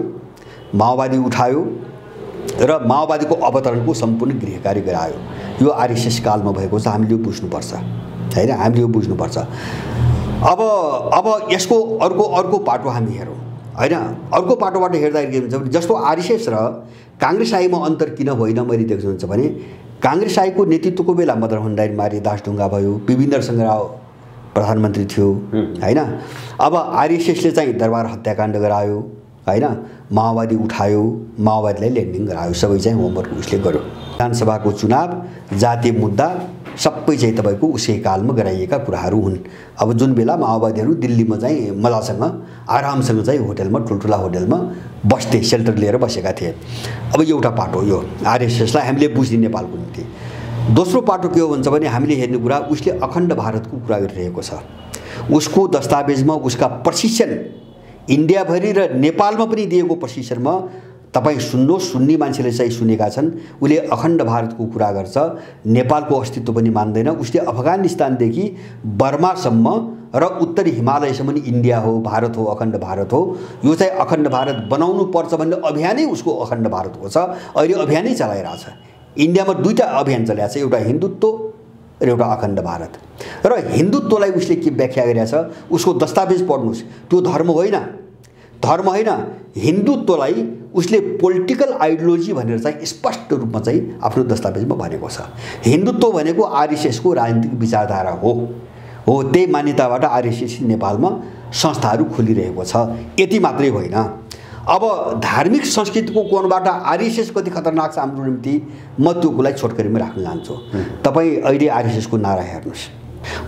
माओवादी उठायो र माओवादीको अवतरणको सम्पूर्ण गृहकारी गरायो। यो आरएसएस कालमा भएको छ, हामीले यो बुझ्नुपर्छ हैन, हामीले यो बुझ्नुपर्छ। अब यसको अर्को पाटो हामी हेरौँ हैन। अर्को पाटोबाट हेर्दाखेरि के हुन्छ भने जस्तो आरएसएस र कांग्रेस आइमा अन्तर किन होइन मैले देख्छु भने काङ्ग्रेस आएको नेतृत्वको बेला मदन भण्डारी मारे दासढुङ्गा भयो, विपिन्दर राव प्रधानमन्त्री थियो हैन। अब आरएसएसले चाहिँ दरबार हत्याकाण्ड गरायो हैन, माओवादी उठायो, माओवादीलाई ल्यान्डिङ गरायो, सबै चाहिँ होमवर्क उसले गर्यो। विधानसभाको चुनाव, जातीय मुद्दा सबै चाहिँ तपाईँको उसै कालमा गराइएका कुराहरू हुन्। अब जुन बेला माओवादीहरू दिल्लीमा चाहिँ मजासँग आरामसँग चाहिँ होटलमा, ठुल्ठुला होटलमा बस्थे, सेल्टर लिएर बसेका थिए। अब एउटा पाटो यो आरएसएसलाई हामीले बुझ्ने नेपालको निम्ति। दोस्रो पाटो के हो भन्छ भने हामीले हेर्ने कुरा उसले अखण्ड भारतको कुरा गरिरहेको छ। उसको दस्तावेजमा उसका प्रशिक्षण इन्डियाभरि र नेपालमा पनि दिएको प्रशिक्षणमा तपाईँ सुन्नुहोस्, सुन्ने मान्छेले चाहिँ सुनेका छन्, उसले अखण्ड भारतको कुरा गर्छ, नेपालको अस्तित्व पनि मान्दैन। उसले अफगानिस्तानदेखि बर्मासम्म र उत्तरी हिमालयसम्म इन्डिया हो, भारत हो, अखण्ड भारत हो, यो चाहिँ अखण्ड भारत बनाउनु पर्छ भन्ने अभियानै उसको अखण्ड भारतको छ। अहिले अभियानै चलाइरहेछ। इन्डियामा दुईटा अभियान चलाएको छ, एउटा हिन्दुत्व र एउटा अखण्ड भारत। र हिन्दुत्वलाई उसले के व्याख्या गरेछ, उसको दस्तावेज पढ्नुहोस्, त्यो धर्म होइन, धर्म होइन, हिन्दुत्वलाई उसले पोलिटिकल आइडियोलोजी भनेर चाहिँ स्पष्ट रूपमा चाहिँ आफ्नो दस्तावेजमा भनेको छ। हिन्दुत्व भनेको आरएसएसको राजनीतिक विचारधारा हो। त्यही मान्यताबाट आरएसएस नेपालमा संस्थाहरू खोलिरहेको छ। यति मात्रै होइन, अब धार्मिक संस्कृतिको कोणबाट आरएसएस कति खतरनाक छ हाम्रो निम्ति, म त्यो कुरालाई छोटकरीमा राख्न चाहन्छु। तपाईँ अहिले आरएसएसको नारा हेर्नुहोस्,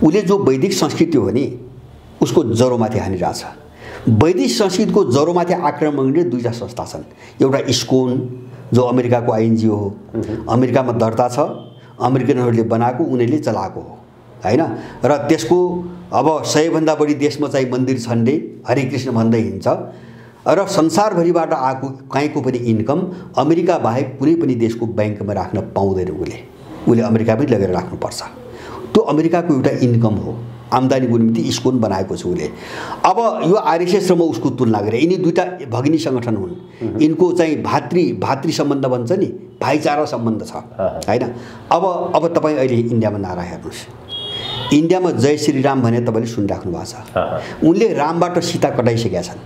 उसले जो वैदिक संस्कृति हो नि उसको जरोमाथि हानिरहेछ। वैदिक संस्कृतिको जरोमाथि आक्रमण गर्ने दुईटा संस्था छन्। एउटा इस्कोन जो अमेरिकाको आइएनजिओ हो, अमेरिकामा दर्ता छ, अमेरिकनहरूले बनाएको, उनीहरूले चलाएको हो हैन। र त्यसको अब 100 भन्दा बढी देशमा चाहिँ मन्दिर छन्डे हरे कृष्ण भन्दै हिँड्छ र संसारभरिबाट आएको कहीँको पनि इन्कम अमेरिका बाहेक कुनै पनि देशको ब्याङ्कमा राख्न पाउँदैन। उसले अमेरिकामै लगेर राख्नुपर्छ। त्यो अमेरिकाको एउटा इन्कम हो, आम्दानीको निम्ति इस्कोन बनाएको छ उसले। अब यो आरएसएस र म उसको तुलना गरेँ, यिनी दुईटा भगिनी सङ्गठन हुन्। यिनको चाहिँ भातृ सम्बन्ध भन्छ नि, भाइचारा सम्बन्ध छ हैन। अब तपाईँ अहिले इन्डियामा नारा हेर्नुहोस्, इन्डियामा जय श्रीराम भने तपाईँले सुनिराख्नु भएको छ। उनले रामबाट सीता कटाइसकेका छन्।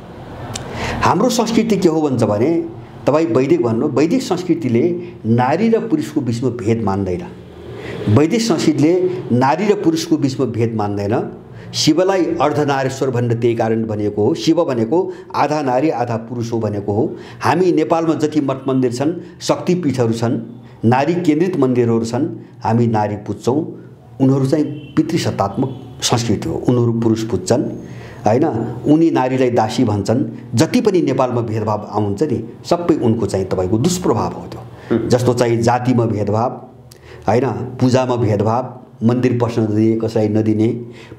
हाम्रो संस्कृति के हो भन्छ भने, तपाईँ वैदिक भन्नु, वैदिक संस्कृतिले नारी र पुरुषको बिचमा भेद मान्दैन। वैदिक संस्कृतिले नारी र पुरुषको बिचमा भेद मान्दैन। शिवलाई अर्धनारेश्वर भनेर त्यही कारण भनेको हो। शिव भनेको आधा नारी आधा पुरुष हो भनेको हो। हामी नेपालमा जति मठ मन्दिर छन्, शक्तिपीठहरू छन्, नारी केन्द्रित मन्दिरहरू छन्, हामी नारी पुज्छौँ। उनीहरू चाहिँ पितृसत्तात्मक संस्कृति हो, उनीहरू पुरुष पुज्छन् हैन। उनी नारीलाई दासी भन्छन्। जति पनि नेपालमा भेदभाव आउँछ नि सबै उनको चाहिँ तपाईँको दुष्प्रभाव हो। त्यो जस्तो चाहिँ जातिमा भेदभाव हैन, पूजामा भेदभाव, मन्दिर पस्न दिने कसैलाई नदिने,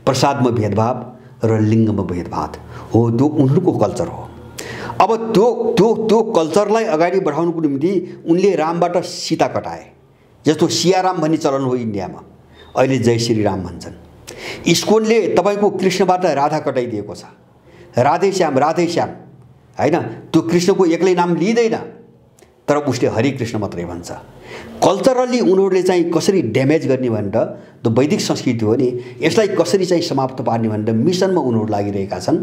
प्रसादमा भेदभाव र लिङ्गमा भेदभाव हो, त्यो उनीहरूको कल्चर हो। अब त्यो कल्चरलाई अगाडि बढाउनुको निम्ति उनले रामबाट सीता कटाए। जस्तो सियाराम भन्ने चलन हो इन्डियामा, अहिले जय श्रीराम भन्छन्। इस्कोनले तपाईँको कृष्णबाट राधा कटाइदिएको छ, राधे श्याम हैन। त्यो कृष्णको एक्लै नाम लिँदैन, तर उसले हरे कृष्ण मात्रै भन्छ। कल्चरली उनीहरूले चाहिँ कसरी ड्यामेज गर्ने भनेर, त्यो वैदिक संस्कृति हो नि, यसलाई कसरी चाहिँ समाप्त पार्ने भनेर मिसनमा उनीहरू लागिरहेका छन्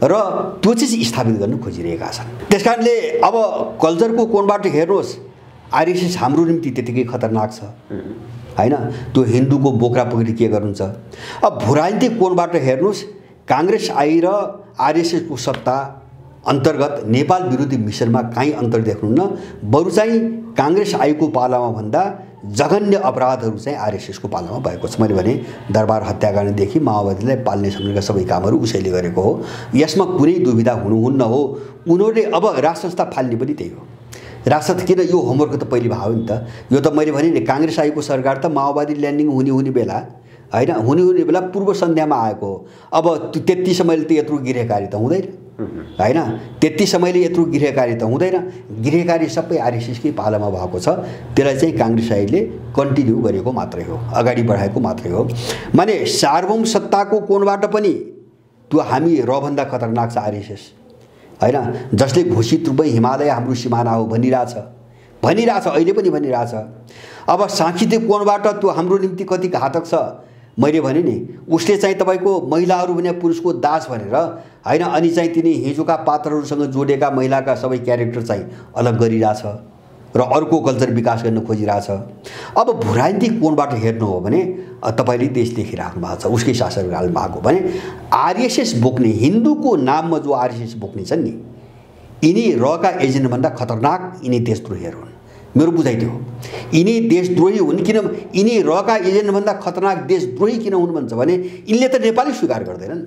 र त्यो चाहिँ स्थापित गर्न खोजिरहेका छन्। त्यसकारणले अब कल्चरको कोणबाट हेर्नुहोस्, आरएसएस हाम्रो निम्ति त्यतिकै खतरनाक छ हैन। त्यो हिन्दूको बोक्रा पकडी के गर्नुहुन्छ। अब भूराजनीतिक कोणबाट हेर्नुहोस्, काङ्ग्रेस आई र आरएसएसको सत्ता अन्तर्गत नेपाल विरोधी मिसनमा कहीँ अन्तर देख्नुहुन्न। बरु चाहिँ काङ्ग्रेस आईको पालामा भन्दा जघन्य अपराधहरू चाहिँ आरएसएसको पालामा भएको छ। मैले भने दरबार हत्याकाण्डदेखि माओवादीलाई पाल्ने सम्बन्धका सबै कामहरू उसैले गरेको हो, यसमा कुनै दुविधा हुनुहुन्न हो। उनीहरूले अब राज संस्था फाल्ने पनि त्यही हो। राजसंस्था किन, यो होमवर्क त पहिले भयो नि त। यो त मैले भने नि, काङ्ग्रेस आईको सरकार त माओवादी ल्यान्डिङ हुने बेला हैन, हुने बेला पूर्व सन्ध्यामा आएको हो। अब त्यति समयले त यत्रो गृहकारी त हुँदैन हैन, त्यति समयले यत्रो गृहकारी त हुँदैन। गृहकारी सबै आरएसएसकै पालामा भएको छ। त्यसलाई चाहिँ काङ्ग्रेस आईले कन्टिन्यू गरेको मात्रै हो, अगाडि बढाएको मात्रै हो। माने सार्वभौम सत्ताको कोणबाट पनि त्यो हामी रभन्दा खतरनाक छ आरएसएस हैन, जसले घोषित रूपमै हिमालय हाम्रो सिमाना हो भनिरहेछ, अहिले पनि भनिरहेछ। अब सांस्कृतिक कोणबाट त्यो हाम्रो निम्ति कति घातक छ मैले भने नि। उसले चाहिँ तपाईँको महिलाहरू भने पुरुषको दास भनेर हैन, अनि चाहिँ तिनी हिजोका पात्रहरूसँग जोडेका महिलाका सबै क्यारेक्टर चाहिँ अलग गरिरहेछ र अर्को कल्चर विकास गर्न खोजिरहेछ। अब भूराजनीतिक कोणबाट हेर्नु हो भने तपाईँले देश देखिराख्नु भएको छ, उसकै शासनकाल भएको भने आरएसएस बोक्ने हिन्दूको नाममा जो आरएसएस बोक्ने छन् नि, यिनी रका एजेन्टभन्दा खतरनाक यिनी देशद्रोहीहरू हुन्। मेरो बुझाइ त्यो हो, यिनी देशद्रोही हुन्। किन यिनी रका एजेन्टभन्दा खतरनाक देशद्रोही किन हुन् भन्छ भने यिनले त नेपाली स्वीकार गर्दैनन्।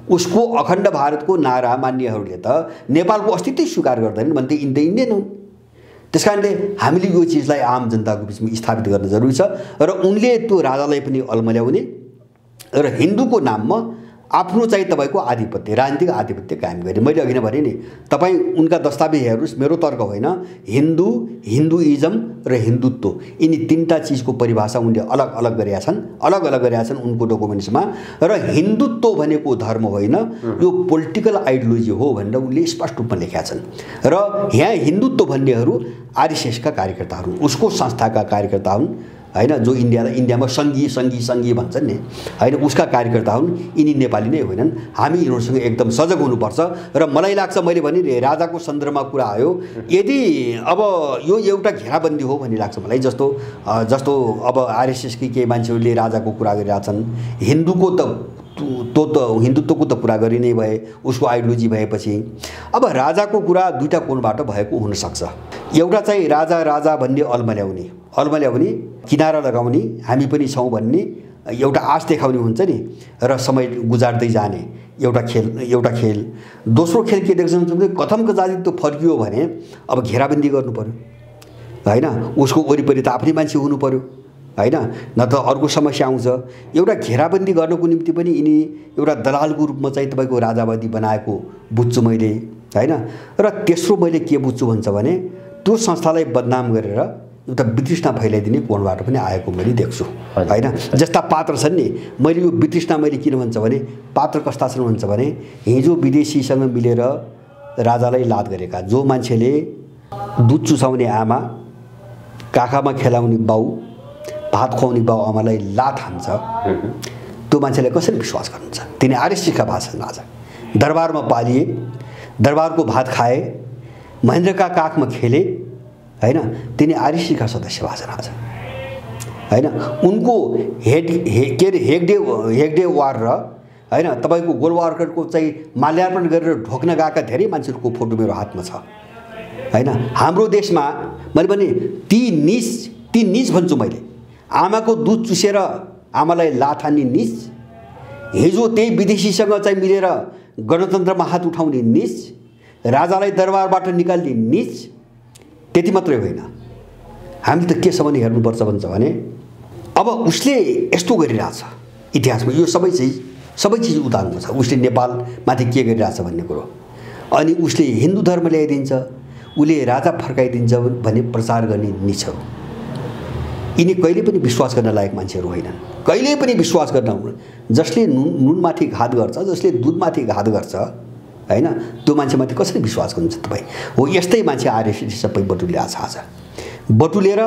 उसको अखण्ड भारतको नारा मान्नेहरूले त नेपालको अस्तित्वै स्वीकार गर्दैनन् भने त यिनी त इन्डियन हुन्। त्यस कारणले हामीले यो चिजलाई आम जनताको बिचमा स्थापित गर्न जरुरी छ र उनले त्यो राजालाई पनि अल्मल्याउने र हिन्दूको नाममा आफ्नो चाहिँ तपाईँको आधिपत्य, राजनीतिक आधिपत्य कायम गर्ने। मैले अघि नै भने नि, तपाईँ उनका दस्तावेज हेर्नुहोस्, मेरो तर्क होइन। हिन्दू, हिन्दुइजम र हिन्दुत्व यिनी तीनटा चिजको परिभाषा उनले अलग अलग गरेका छन् उनको डकुमेन्ट्समा। र हिन्दुत्व भनेको धर्म होइन, यो पोलिटिकल आइडियोलोजी हो भनेर उनले स्पष्ट रूपमा लेखेका छन्। र यहाँ हिन्दुत्व भन्नेहरू आरएसएसका कार्यकर्ता हुन्, उसको संस्थाका कार्यकर्ता हुन् हैन, जो इन्डियामा सङ्घीय भन्छन् नि हैन, उसका कार्यकर्ता हुन्। यिनी नेपाली नै होइनन्। हामी यिनीहरूसँग एकदम सजग हुनुपर्छ। र मलाई लाग्छ, मैले भने राजाको सन्दर्भमा कुरा आयो, यदि अब यो एउटा घेराबन्दी हो भन्ने लाग्छ मलाई। जस्तो अब आरएसएसकी केही मान्छेहरूले राजाको कुरा गरिरहेछन्, हिन्दुत्वको त कुरा गरि नै भए, उसको आइडियोलोजी भएपछि अब राजाको कुरा दुईटा कोणबाट भएको हुनसक्छ। एउटा चाहिँ राजा भन्ने अल्मल्याउने किनारा लगाउने, हामी पनि छौँ भन्ने एउटा आश देखाउने हुन्छ नि, र समय गुजार्दै जाने एउटा खेल। दोस्रो खेल के देख्छौँ भने कथमको जातित्व फर्कियो भने अब घेराबन्दी गर्नु पर्यो हैन, उसको वरिपरि त आफ्नै मान्छे हुनु पर्यो हैन, न त अर्को समस्या आउँछ। एउटा घेराबन्दी गर्नको निम्ति पनि यिनी एउटा दलालको रूपमा चाहिँ तपाईँको राजावादी बनाएको बुझ्छु मैले हैन। र तेस्रो मैले के बुझ्छु भन्छ भने त्यो संस्थालाई बदनाम गरेर एउटा वितृष्णा फैलाइदिने कोणबाट पनि आएको मैले देख्छु हैन। जस्ता पात्र छन् नि, मैले यो वितृष्णा मैले किन भन्छ भने पात्र कस्ता छन् भन्छ भने हिजो विदेशीसँग मिलेर राजालाई लात गरेका, जो मान्छेले दुध चुसाउने आमा, काखामा खेलाउने बाउ, भात खुवाउने बाउ आमालाई लात हान्छ, त्यो मान्छेलाई कसरी विश्वास गर्नुहुन्छ? तिनी आरएसएसका भाषण आज दरबारमा पालिए, दरबारको भात खाए, महेन्द्रका काखमा खेले हैन, तिनी आरएसएसका सदस्य भाषण आज हैन। उनको हेगडे वार र हैन तपाईँको गोलवारको चाहिँ माल्यार्पण गरेर ढोक्न गएका धेरै मान्छेहरूको फोटो मेरो हातमा छ हैन। हाम्रो देशमा मैले भने ती निज भन्छु मैले, आमाको दुध चुसेर आमालाई लात हान्ने निज, हिजो त्यही विदेशीसँग चाहिँ मिलेर गणतन्त्रमा हात उठाउने निज, राजालाई दरबारबाट निकाल्ने निज। त्यति मात्रै होइन, हामीले त केसम्म हेर्नुपर्छ भन्छ भने अब उसले यस्तो गरिरहेछ इतिहासमा, यो सबै चिज उदाहरण छ। उसले नेपालमाथि के गरिरहेछ भन्ने कुरो, अनि उसले हिन्दू धर्म ल्याइदिन्छ, उसले राजा फर्काइदिन्छ भन्ने प्रचार गर्ने निजहरू, यिनी कहिले पनि विश्वास गर्न लायक मान्छेहरू होइनन्। कहिले पनि विश्वास गर्न, जसले नुनमाथि घात गर्छ, जसले दुधमाथि घात गर्छ हैन, त्यो मान्छेमाथि कसरी विश्वास गर्नुहुन्छ तपाईँ? हो, यस्तै मान्छे आरएसएस सबै बटुलेर आज बटुलेर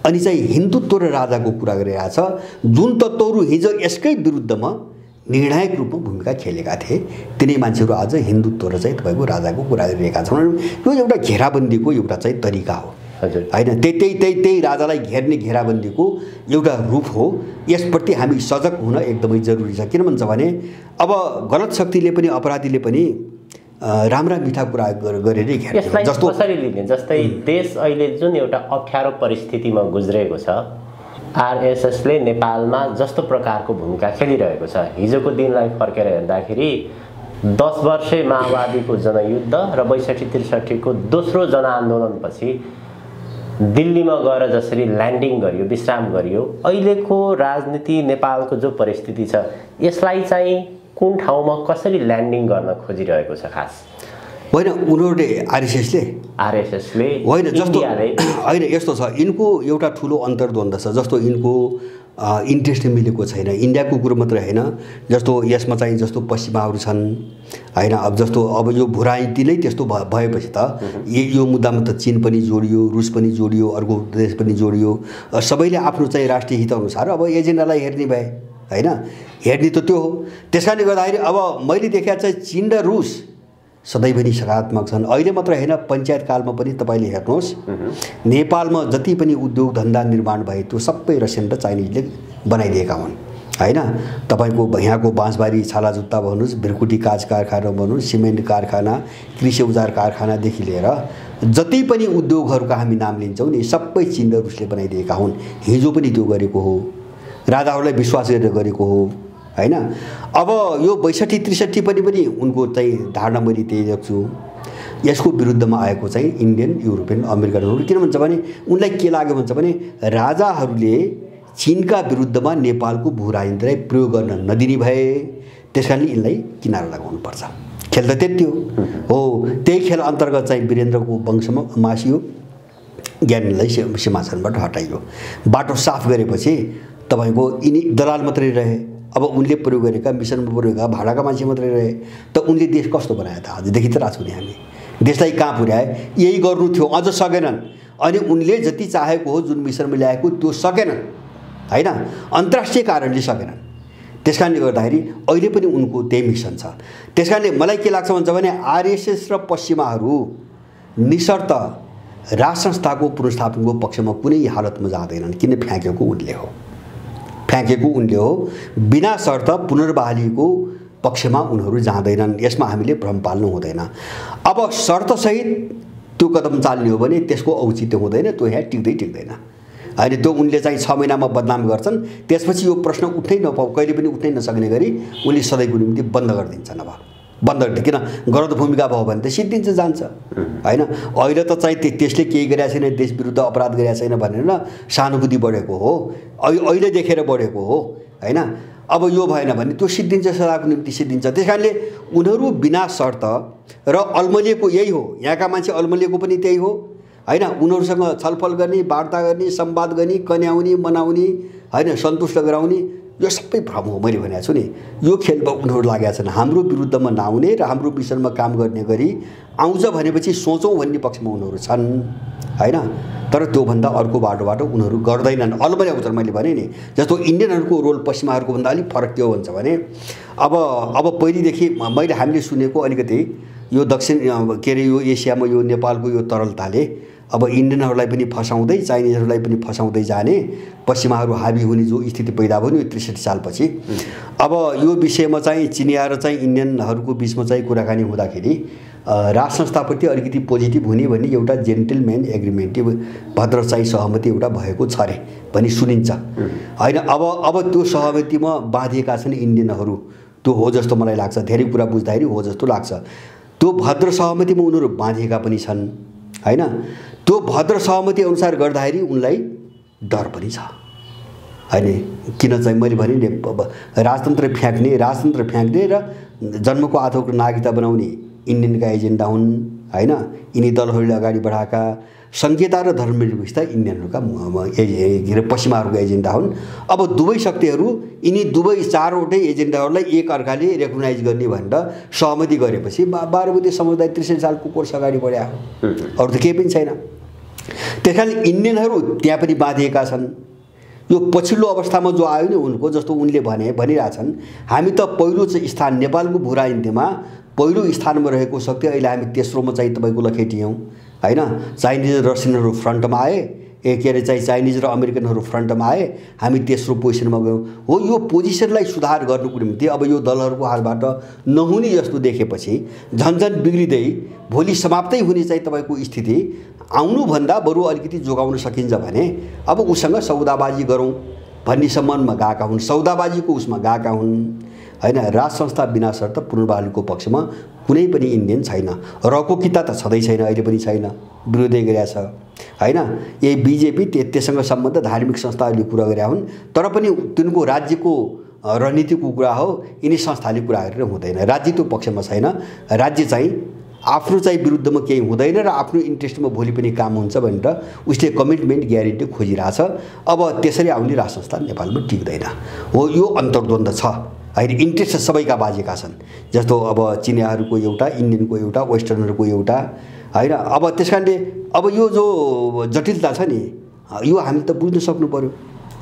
अनि चाहिँ हिन्दुत्व र राजाको कुरा गरिरहेछ, जुन तत्त्वहरू हिजो यसकै विरुद्धमा निर्णायक रूपमा भूमिका खेलेका थिए, तिनै मान्छेहरू आज हिन्दुत्व र चाहिँ तपाईँको राजाको कुरा गरिरहेका छन्। यो एउटा घेराबन्दीको एउटा चाहिँ तरिका हो हैन, त्यही राजालाई घेर्ने घेराबन्दीको एउटा रूप हो। यसप्रति हामी सजग हुन एकदमै जरुरी छ। किन भन्छ भने अब गलत शक्तिले पनि, अपराधीले पनि राम्रा मिठा कुरा गरेर घेर्छ। जस्तो कसरी लिने, जस्तै देश अहिले जुन एउटा अप्ठ्यारो परिस्थितिमा गुज्रेको छ, आरएसएसले नेपालमा जस्तो प्रकारको भूमिका खेलिरहेको छ, हिजोको दिनलाई फर्केर हेर्दाखेरि 10 वर्षे माओवादीको जनयुद्ध र 62-63 को दोस्रो जनआन्दोलनपछि दिल्लीमा गएर जसरी ल्यान्डिङ गरियो, विश्राम गरियो, अहिलेको राजनीति नेपालको जो परिस्थिति छ, यसलाई चाहिँ कुन ठाउँमा कसरी ल्यान्डिङ गर्न खोजिरहेको छ खास? होइन, उनीहरूले आरएसएसले होइन, जस्तो होइन, यस्तो छ, यिनको एउटा ठुलो अन्तर्द्वन्द छ। जस्तो यिनको इन्ट्रेस्ट मिलेको छैन, इन्डियाको कुरो मात्रै होइन, जस्तो यसमा चाहिँ जस्तो पश्चिमाहरू छन् हैन। अब जस्तो अब यो भूराजनीति नै त्यस्तो भएपछि त यो मुद्दामा त चीन पनि जोडियो, रुस पनि जोडियो, अर्को देश पनि जोडियो, सबैले आफ्नो चाहिँ राष्ट्रिय हितअनुसार अब एजेन्डालाई हेर्ने भए हैन, हेर्ने त त्यो हो। त्यसकारणले गर्दाखेरि अब मैले देखेको चाहिँ चीन र रुस सधैँभरि सकारात्मक छन्। अहिले मात्र हैन, पञ्चायत कालमा पनि तपाईले हेर्नुहोस्, नेपालमा जति पनि उद्योग धन्दा निर्माण भए त्यो सबै रसियन र चाइनिजले बनाइदिएका हुन् हैन। तपाईको यहाँको बाँसबारी छाला जुत्ता भन्नुहोस्, बिर्कुटी काँच कारखाना भन्नुहोस्, सिमेन्ट कारखाना, कृषि औजार कारखानादेखि लिएर जति पनि उद्योगहरूका हामी नाम लिन्छौँ नि सबै चीन र रुसले बनाइदिएका हुन्। हिजो पनि त्यो गरेको हो, राजाहरूलाई विश्वास गरेर गरेको हो हैन। अब यो 62-63 पनि उनको चाहिँ धारणा मैले त्यही देख्छु। यसको विरुद्धमा आएको चाहिँ इन्डियन, युरोपियन, अमेरिकनहरू। किन भन्छ भने उनलाई के लाग्यो भन्छ भने राजाहरूले चीनका विरुद्धमा नेपालको भू राजनीतिलाई प्रयोग गर्न नदिने भए, त्यसकारणले यिनलाई किनारा लगाउनुपर्छ। खेल त त्यति हो। त्यही खेल अन्तर्गत चाहिँ वीरेन्द्रको वंशमा मासियो, ज्ञानीलाई सिंहासनबाट हटाइयो। बाटो साफ गरेपछि तपाईको यिनी दलाल मात्रै रहे। अब उनले प्रयोग गरेका, मिसनमा प्रयोग गरेका भाडाका मान्छे मात्रै रहे। त उनले देश कस्तो बनायो त? आज देखिरहेको छौँ नि हामी। देशलाई कहाँ पुर्याए? यही गर्नु थियो, अझ सकेनन्। अनि उनले जति चाहेको हो, जुन मिसनमा ल्याएको त्यो सकेनन् हैन, अन्तर्राष्ट्रिय कारणले सकेनन्। त्यसकारणले गर्दाखेरि अहिले पनि उनको त्यही मिसन छ। त्यसकारणले मलाई के लाग्छ भन्छ भने आरएसएस र पश्चिमाहरू निशर्त राज संस्थाको पुनर्स्थापनको पक्षमा कुनै हालतमा जाँदैनन्। किन? फ्याँकेको उनले हो, फ्याँकेको उनले हो। बिना शर्त पुनर्बहालीको पक्षमा उनीहरू जाँदैनन्। यसमा हामीले भ्रम पाल्नु हुँदैन। अब शर्तसहित त्यो कदम चाल्ने हो भने त्यसको औचित्य हुँदैन, त्यो यहाँ टिक्दैन। अहिले त्यो उनले चाहिँ 6 महिनामा बदनाम गर्छन्, त्यसपछि यो प्रश्न उठ्नै कहिले पनि उठ्नै नसक्ने गरी उनले सधैँको निम्ति बन्द गरिदिन्छन्। अब बन्द किन? गलत भूमिका भयो भने त सिद्धिन्छ जान्छ हैन। अहिले त चाहिँ त्यसले केही गरेको छैन, देश विरुद्ध अपराध गरेको छैन भनेर सहानुभूति बढेको हो, अहिले देखेर बढेको हो हैन। अब यो भएन भने त्यो सिद्धिन्छ, सदाको निम्ति सिद्धिन्छ। त्यसकारणले उनीहरू बिना शर्त र अल्मलिएको यही हो, यहाँका मान्छे अल्मलिएको पनि त्यही हो हैन। उनीहरूसँग छलफल गर्ने, वार्ता गर्ने, संवाद गर्ने, कन्याउने, मनाउने हैन, सन्तुष्ट गराउने, यो सबै भ्रम हो। मैले भनेको छु नि, यो खेलमा उनीहरू लागेका छन्। हाम्रो विरुद्धमा नआउने र हाम्रो मिसनमा काम गर्ने गरी आउँछ भनेपछि सोचौँ भन्ने पक्षमा उनीहरू छन् हैन। तर त्योभन्दा अर्को बाटोबाट उनीहरू गर्दैनन्, अल्मल्याउँछन्। मैले भने नि, जस्तो इन्डियनहरूको रोल पश्चिमाहरूको भन्दा अलिक फरक के हो भन्छ भने अब पहिलेदेखि हामीले सुनेको अलिकति यो दक्षिण के अरे यो एसियामा यो नेपालको यो तरलताले अब इन्डियनहरूलाई पनि फसाउँदै, चाइनिजहरूलाई पनि फसाउँदै जाने, पश्चिमाहरू हाबी हुने जो स्थिति पैदा भयो नि 63 सालपछि। अब यो विषयमा चाहिँ चिनिया र चाहिँ इन्डियनहरूको बिचमा चाहिँ कुराकानी हुँदाखेरि राज संस्थाप्रति अलिकति पोजिटिभ हुने भन्ने एउटा जेन्टलम्यान एग्रिमेन्ट, भद्र चाहिँ सहमति एउटा भएको छ अरे भन्ने सुनिन्छ हैन। अब त्यो सहमतिमा बाँधिएका छन् इन्डियनहरू। त्यो हो जस्तो मलाई लाग्छ, धेरै कुरा बुझ्दाखेरि हो जस्तो लाग्छ। त्यो भद्र सहमतिमा उनीहरू बाँधिएका पनि छन् हैन। त्यो भद्र सहमति अनुसार गर्दाखेरि उनलाई डर पनि छ हैन। किन चाहिँ मैले भने नि, राजतन्त्र फ्याँक्ने र जन्मको आधारको नागरिकता बनाउने इन्डियनका एजेन्डा हुन् हैन। यिनी दलहरूले अगाडि बढाएका संहिता र धर्मनिरपेक्षता इन्डियनहरूका पश्चिमाहरूको एजेन्डा हुन्। अब दुवै शक्तिहरू यिनी दुवै 4वटै एजेन्डाहरूलाई एक अर्काले रेकग्नाइज गर्ने भनेर सहमति गरेपछि 12 बुद्धे समुदाय 63 सालको कोर्स अगाडि बढ्या हो। अरू त केही पनि छैन। त्यसकारणले इन्डियनहरू त्यहाँ पनि बाँधिएका छन्। यो पछिल्लो अवस्थामा जो आयो नि उनको, जस्तो उनले भनिरहेछन्, हामी त पहिलो स्थान नेपालको भू राजनीतिमा पहिलो स्थानमा रहेको शक्ति अहिले हामी तेस्रोमा चाहिँ तपाईँको लखेटियौँ हैन। चाइनिज र रसियनहरू फ्रन्टमा आए, के अरे चाहिँ चाइनिज र अमेरिकनहरू फ्रन्टमा आए, हामी तेस्रो पोजिसनमा गयौँ। हो, यो पोजिसनलाई सुधार गर्नुको निम्ति अब यो दलहरूको हातबाट नहुने जस्तो देखेपछि झन्झन बिग्रिँदै भोलि समाप्तै हुने चाहिँ तपाईँको स्थिति आउनुभन्दा बरु अलिकति जोगाउन सकिन्छ भने अब उसँग सौदाबाजी गरौँ भन्ने सम्बन्धमा गएका हुन्, सौदाबाजीको उसमा गएका हुन् हैन। राज संस्था बिना शर्त पुनर्बहालीको पक्षमा कुनै पनि इन्डियन छैन। रहेको किता त छँदै छैन, अहिले पनि छैन, विरोधै गरेका छ हैन। यही बिजेपी त्यससँग सम्बन्ध धार्मिक संस्थाहरूले कुरा गरेका हुन्, तर पनि तिनको राज्यको रणनीतिको कुरा हो, यिनी संस्थाले कुरा गरेर हुँदैन। राज्य त्यो पक्षमा छैन। राज्य चाहिँ आफ्नो चाहिँ विरुद्धमा केही हुँदैन र आफ्नो इन्ट्रेस्टमा भोलि पनि काम हुन्छ भनेर उसले कमिटमेन्ट ग्यारेन्टी खोजिरहेछ। अब त्यसरी आउने राज संस्था नेपालमा टिक्दैन। हो, यो अन्तर्द्वन्द्व छ। अहिले इन्ट्रेस्ट सबैका बाजेका छन्। जस्तो अब चिनियाहरूको एउटा, इन्डियनको एउटा, वेस्टर्नहरूको एउटा हैन। अब त्यसकारणले अब यो जो जटिलता छ नि, यो हामीले त बुझ्न सक्नु पर्यो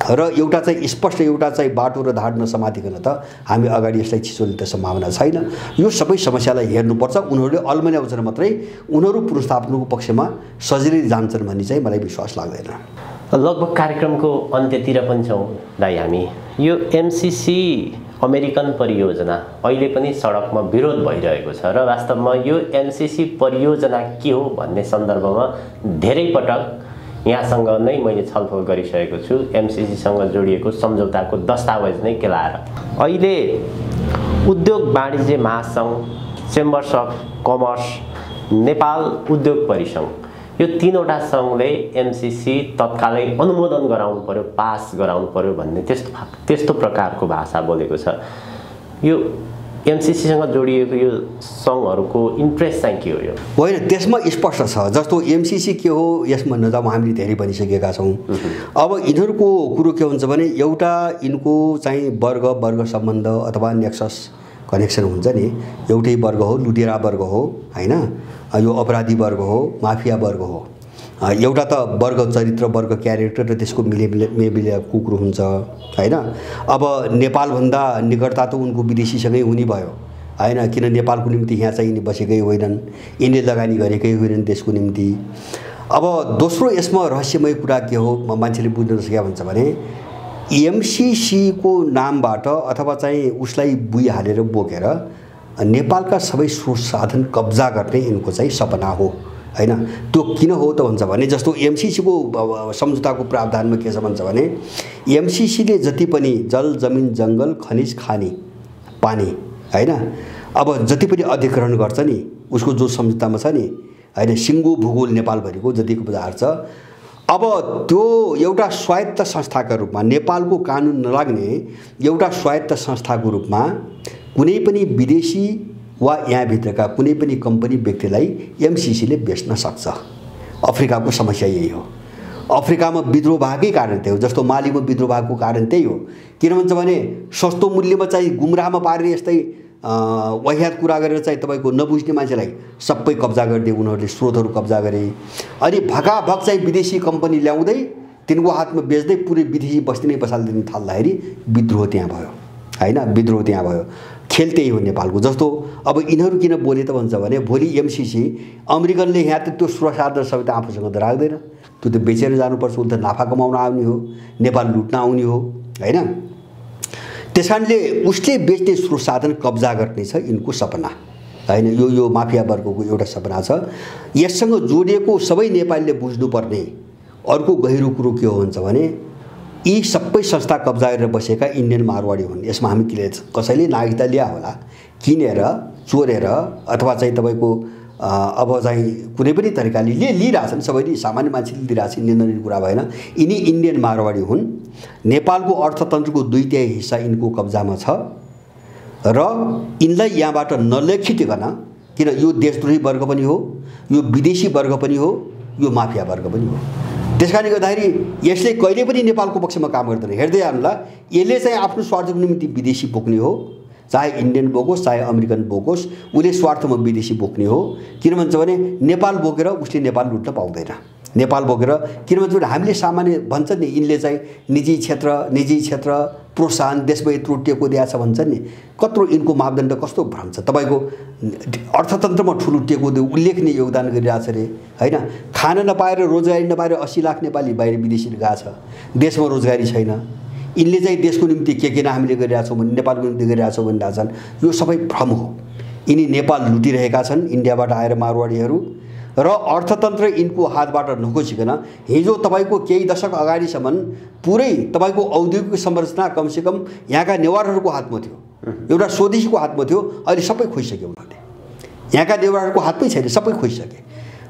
र एउटा चाहिँ स्पष्ट एउटा चाहिँ बाटो र धाड नसमातिकन त हामी अगाडि यसलाई छिचोल्ने त सम्भावना छैन। यो सबै समस्यालाई हेर्नुपर्छ। उनीहरूले अल्मल्याउँछन् मात्रै उनीहरू पुनर्स्थापनाको पक्षमा सजिलै जान्छन् भन्ने चाहिँ मलाई विश्वास लाग्दैन। लगभग कार्यक्रमको अन्त्यतिर पनि छौँ दाइ हामी। यो एमसिसी अमेरिकन परियोजना अहिले पनि सडकमा विरोध भइरहेको छ र वास्तवमा यो एमसिसी परियोजना के हो भन्ने सन्दर्भमा धेरै पटक यहाँसँग नै मैले छलफल गरिसकेको छु। एमसिसीसँग जोडिएको सम्झौताको दस्तावेज नै केलाएर अहिले उद्योग वाणिज्य महासङ्घ, चेम्बर्स अफ कमर्स, नेपाल उद्योग परिसङ्घ, यो तीनवटा सङ्घले एमसिसी तत्कालै अनुमोदन गराउनु पर्यो, पास गराउनु पर्यो भन्ने त्यस्तो प्रकारको भाषा बोलेको छ। यो एमसिसीसँग जोडिएको यो सङ्घहरूको इन्ट्रेस्ट चाहिँ के हो? यो होइन, त्यसमा स्पष्ट छ। जस्तो एमसिसी के हो यसमा नजाउँ, हामीले धेरै भनिसकेका छौँ। अब यिनीहरूको कुरो के हुन्छ भने एउटा यिनको चाहिँ वर्ग सम्बन्ध अथवा नेक्सस कनेक्सन हुन्छ नि। एउटै वर्ग हो, लुटेरा वर्ग हो होइन, यो अपराधी वर्ग हो, माफिया वर्ग हो। एउटा त वर्ग चरित्र, वर्ग क्यारेक्टर र त्यसको मेलमिलाप कुकुर हुन्छ होइन। अब नेपालभन्दा निकटता त उनको विदेशीसँगै हुने भयो होइन, किन नेपालको निम्ति यहाँ चाहिँ यिनी बसेकै होइनन्, यिनले लगानी गरेकै होइनन् देशको निम्ति। अब दोस्रो यसमा रहस्यमय कुरा के हो मान्छेले बुझ्न नसकेका भन्छ भने एमसिसीको नामबाट अथवा चाहिँ उसलाई बुई हालेर बोकेर नेपालका सबै स्रोत साधन कब्जा गर्ने यिनको चाहिँ सपना हो होइन। त्यो किन हो त भन्छ भने जस्तो एमसिसीको सम्झौताको प्रावधानमा के छ भन्छ भने एमसिसीले जति पनि जल जमिन जङ्गल खनिज खानी पानी होइन, अब जति पनि अधिग्रहण गर्छ नि उसको जो सम्झौतामा छ नि होइन, सिङ्गो भूगोल नेपालभरिको जतिको बजार छ, अब त्यो एउटा स्वायत्त संस्थाका रूपमा नेपालको कानुन नलाग्ने एउटा स्वायत्त संस्थाको रूपमा कुनै पनि विदेशी वा यहाँभित्रका कुनै पनि कम्पनी व्यक्तिलाई एमसिसीले बेच्न सक्छ। अफ्रिकाको समस्या यही हो। अफ्रिकामा विद्रोह भएकै कारण त्यही हो। जस्तो मालीमा विद्रोह भएको कारण त्यही हो। किन भन्छ भने सस्तो मूल्यमा चाहिँ गुमराहमा पारेर यस्तै वाहियात कुरा गरेर चाहिँ तपाईँको नबुझ्ने मान्छेलाई सबै कब्जा गरिदिए, उनीहरूले स्रोतहरू कब्जा गरे। अनि भकाभक चाहिँ विदेशी कम्पनी ल्याउँदै तिनको हातमा बेच्दै पुरै विदेशी बस्ती नै बसालिदिन थाल्दाखेरि विद्रोह त्यहाँ भयो होइन, विद्रोह त्यहाँ भयो। खेल त्यही हो नेपालको। जस्तो अब यिनीहरू किन बोले त भन्छ भने भोलि एमसिसी अमेरिकनले यहाँ त त्यो स्रोत साधन सबै त आफूसँग त राख्दैन, त्यो त बेचेर जानुपर्छ, उसले त नाफा कमाउन आउने हो, नेपाल लुट्न आउने हो होइन। त्यस कारणले उसले बेच्ने स्रोत साधन कब्जा गर्ने छ यिनको सपना होइन। यो माफिया वर्गको एउटा सपना छ। यससँग जोडिएको सबै नेपालीले बुझ्नुपर्ने अर्को गहिरो कुरो के हो भन्छ भने यी सबै संस्था कब्जा गरेर बसेका इन्डियन मारवाडी हुन्। यसमा हामी कसैले नागरिकता लिया होला, किनेर चोरेर अथवा चाहिँ तपाईँको अब चाहिँ कुनै पनि तरिकाले लिइरहेछन्, सबैले सामान्य मान्छेले लिइरहेछन्, निन्दनीय कुरा भएन। यिनी इन्डियन मारवाडी हुन्। नेपालको अर्थतन्त्रको 2/3 हिस्सा यिनको कब्जामा छ र यिनलाई यहाँबाट नलेखिकन, किन यो देशद्रोही वर्ग पनि हो, यो विदेशी वर्ग पनि हो, यो माफिया वर्ग पनि हो। त्यस कारणले गर्दाखेरि यसले कहिले पनि नेपालको पक्षमा काम गर्दैन। हेर्दै आउनुला, यसले चाहिँ आफ्नो स्वार्थको निम्ति विदेशी बोक्ने हो, चाहे इन्डियन बोकोस् चाहे अमेरिकन बोकोस्, उसले स्वार्थमा विदेशी बोक्ने हो। किन भन्छ भने नेपाल बोकेर उसले नेपाल लुट्न पाउँदैन। नेपाल बोकेर किन भन्छ भने हामीले सामान्य भन्छ नि यिनले चाहिँ निजी क्षेत्र प्रोत्साहन देशमा यत्रो टेको दिएछ भन्छन् नि। कत्रो यिनको मापदण्ड कस्तो भ्रम छ। तपाईँको अर्थतन्त्रमा ठुलो टेको उल्लेखनीय योगदान गरिरहेछ अरे होइन। खान नपाएर रोजगारी नपाएर 80 लाख नेपाली बाहिर विदेशी गएको छ, देशमा रोजगारी छैन। यिनले चाहिँ देशको निम्ति के हामीले गरिरहेछौँ भने, नेपालको निम्ति गरिरहेछौँ भनिरहेछन्। यो सबै भ्रम हो। यिनी नेपाल लुटिरहेका छन् इन्डियाबाट आएर मारवाडीहरू, र अर्थतन्त्र यिनको हातबाट नखोचिकन हिजो तपाईँको केही दशक अगाडिसम्म पुरै तपाईँको औद्योगिक संरचना कमसेकम यहाँका नेवारहरूको हातमा थियो, एउटा स्वदेशीको हातमा थियो। अहिले सबै खोइसक्यो उनीहरूले, यहाँका नेवारहरूको हातमै छैन, सबै खोइसके।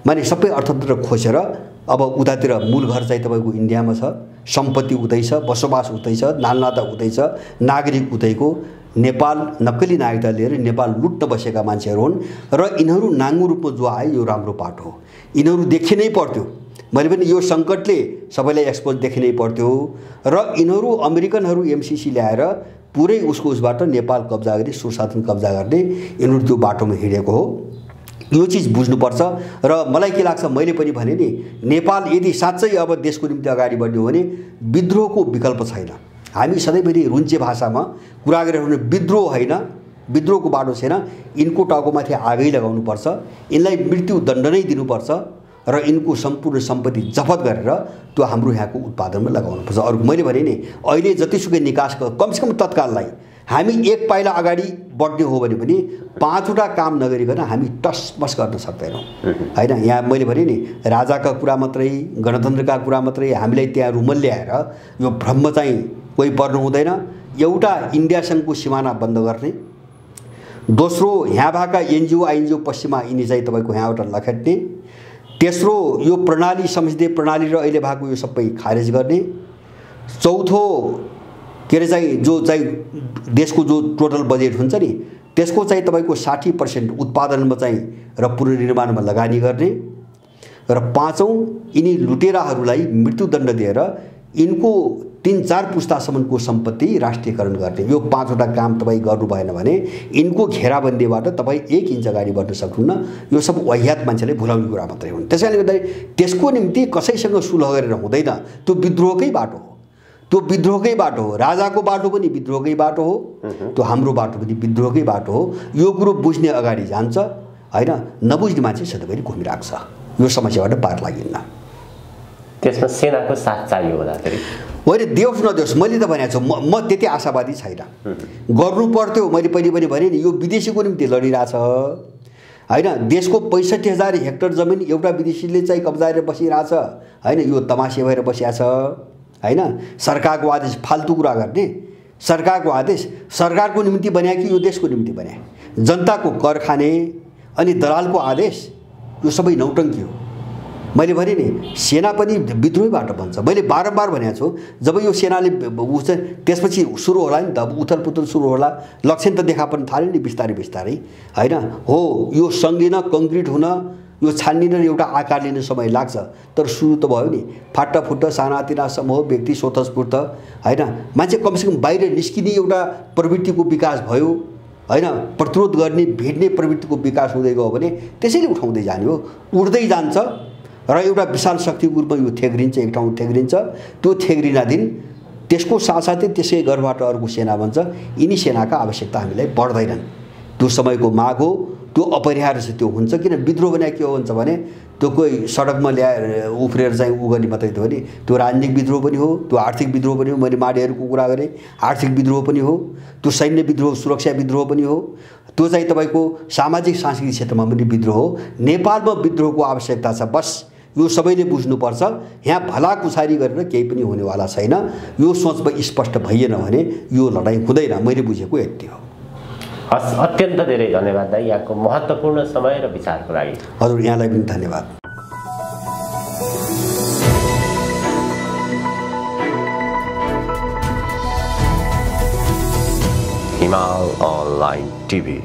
माने सबै अर्थतन्त्र खोसेर अब उतातिर मूल घर चाहिँ तपाईँको इन्डियामा छ, सम्पत्ति उतै छ, बसोबास उतै छ, नालनाता उतै छ, नागरिक उतैको। नेपाल नक्कली नागरिकता लिएर नेपाल लुट्न बसेका मान्छेहरू हुन् र यिनीहरू नाङ्गो रूपमा जो आयो यो राम्रो पाटो हो। यिनीहरू देखिनै पर्थ्यो, मैले पनि यो सङ्कटले सबैलाई एक्सपोज देखिनै पर्थ्यो। र यिनीहरू अमेरिकनहरू एमसिसी ल्याएर पुरै उसबाट नेपाल कब्जा गरी सुशासन कब्जा गर्ने यिनीहरू त्यो बाटोमा हिँडेको हो। यो चिज बुझ्नुपर्छ। र मलाई के लाग्छ, मैले पनि भने नि, नेपाल यदि साँच्चै अब देशको निम्ति अगाडि बढ्ने हो भने विद्रोहको विकल्प छैन। हामी सधैँभरि रुन्चे भाषामा कुरा गरेर भने विद्रोह होइन, विद्रोहको बाटो छैन। यिनको टाउकोमाथि आगै लगाउनुपर्छ, यिनलाई मृत्युदण्ड नै दिनुपर्छ र यिनको सम्पूर्ण सम्पत्ति जफत गरेर त्यो हाम्रो यहाँको उत्पादनमा लगाउनुपर्छ। अरू मैले भने नि, अहिले जतिसुकै निकास कमसेकम तत्काललाई हामी एक पाइला अगाडि बढ्ने हो भने पनि 5वटा काम नगरिकन हामी टसमस गर्न सक्दैनौँ होइन। यहाँ मैले भने नि, राजाका कुरा मात्रै, गणतन्त्रका कुरा मात्रै हामीले त्यहाँ रुमल ल्याएर यो भ्रम चाहिँ कोही पर्नु हुँदैन। एउटा इन्डियासँगको सिमाना बन्द गर्ने, दोस्रो यहाँ भएका एनजिओ आइएनजिओ पश्चिममा यिनी चाहिँ तपाईँको यहाँबाट लखेट्ने, तेस्रो यो प्रणाली संसदीय प्रणाली र अहिले भएको यो सबै खारेज गर्ने, चौथो के अरे चाहिँ जो चाहिँ देशको जो टोटल बजेट हुन्छ नि त्यसको चाहिँ तपाईँको 60% उत्पादनमा चाहिँ र पुनर्निर्माणमा लगानी गर्ने, र पाँचौँ यिनी लुटेराहरूलाई मृत्युदण्ड दिएर यिनको 3-4 पुस्तासम्मको सम्पत्ति राष्ट्रियकरण गर्ने। यो 5वटा काम तपाईँ गर्नु भएन भने यिनको घेराबन्दीबाट तपाईँ 1 इन्च अगाडि बढ्न सक्नुहुन्न। यो सब वाहियात मान्छेले भुलाउने कुरा मात्रै हुन्। त्यसैले गर्दाखेरि त्यसको निम्ति कसैसँग सुलह गरेर हुँदैन। त्यो विद्रोहकै बाटो हो, त्यो विद्रोहकै बाटो हो। राजाको बाटो पनि विद्रोहकै बाटो हो, त्यो हाम्रो बाटो पनि विद्रोहकै बाटो हो। यो कुरो बुझ्ने अगाडि जान्छ होइन, नबुझ्ने मान्छे सधैँभरि घुमिरहेको छ। यो समस्याबाट पार लागिन्न। त्यसमा सेनाको साथ चाहियो होला फेरि होइन, देओस् नदेओस्, मैले त भनेको छु म त्यति आशावादी छैन। गर्नु पर्थ्यो, मैले पहिले पनि भने नि, यो विदेशीको निम्ति लडिरहेछ होइन। देशको 65,000 हेक्टर जमिन एउटा विदेशीले चाहिँ कब्जाएर बसिरहेछ होइन। यो तमासे भएर बसिया छ होइन। सरकारको आदेश फाल्तु कुरा गर्ने, सरकारको आदेश सरकारको निम्ति बन्या कि यो देशको निम्ति बन्या, जनताको कर खाने अनि दलालको आदेश, यो सबै नौटङ्की हो। मैले भने नि, सेना पनि विद्रोहीबाट बन्छ। मैले बारम्बार भनेको छु, जब यो सेनाले त्यसपछि सुरु होला नि त, अब उथलपुथल सुरु होला, लक्षण त देखा पनि थाल्यो नि बिस्तारै बिस्तारै होइन। हो, यो सङ्गिन कङ्क्रिट हुन, यो छानिन एउटा आकार लिन समय लाग्छ, तर सुरु त भयो नि। फाटाफुट्टा सानातिना समूह व्यक्ति स्वतस्फूर्त होइन, मान्छे कमसेकम बाहिर निस्किने एउटा प्रवृत्तिको विकास भयो होइन। प्रतिरोध गर्ने भिड्ने प्रवृत्तिको विकास हुँदै गयो भने त्यसैले उठाउँदै जाने हो, उड्दै जान्छ र एउटा विशाल शक्तिको रूपमा यो थेग्रिन्छ, एक ठाउँ थेग्रिन्छ। त्यो थेग्रिना दिन त्यसको साथसाथै त्यसै गर्भबाट अर्को सेना बन्छ। यिनी सेनाका आवश्यकता हामीलाई पर्दैनन्। त्यो समयको माग हो, त्यो अपरिहार्य छ, त्यो हुन्छ। किन विद्रोह भने के हुन्छ भने त्यो कोही सडकमा ल्याएर उफ्रेर चाहिँ उ गर्ने मात्रै थियो भने त्यो राजनीतिक विद्रोह पनि हो, त्यो आर्थिक विद्रोह पनि हो। मैले माडेहरूको कुरा गरेँ, आर्थिक विद्रोह पनि हो, त्यो सैन्य विद्रोह सुरक्षा विद्रोह पनि हो, त्यो चाहिँ तपाईँको सामाजिक सांस्कृतिक क्षेत्रमा पनि विद्रोह हो। नेपालमा विद्रोहको आवश्यकता छ, बस यो सबैले बुझ्नुपर्छ। यहाँ भलाकुसारी गरेर केही पनि हुनेवाला छैन। यो सोचमा स्पष्ट भइएन भने यो लडाइँ हुँदैन। मैले बुझेको यति हो। हस्, अत्यन्त धेरै धन्यवाद दाइ यहाँको महत्त्वपूर्ण समय र विचारको लागि। हजुर, यहाँलाई पनि धन्यवाद। हिमाल अनलाइन टिभी।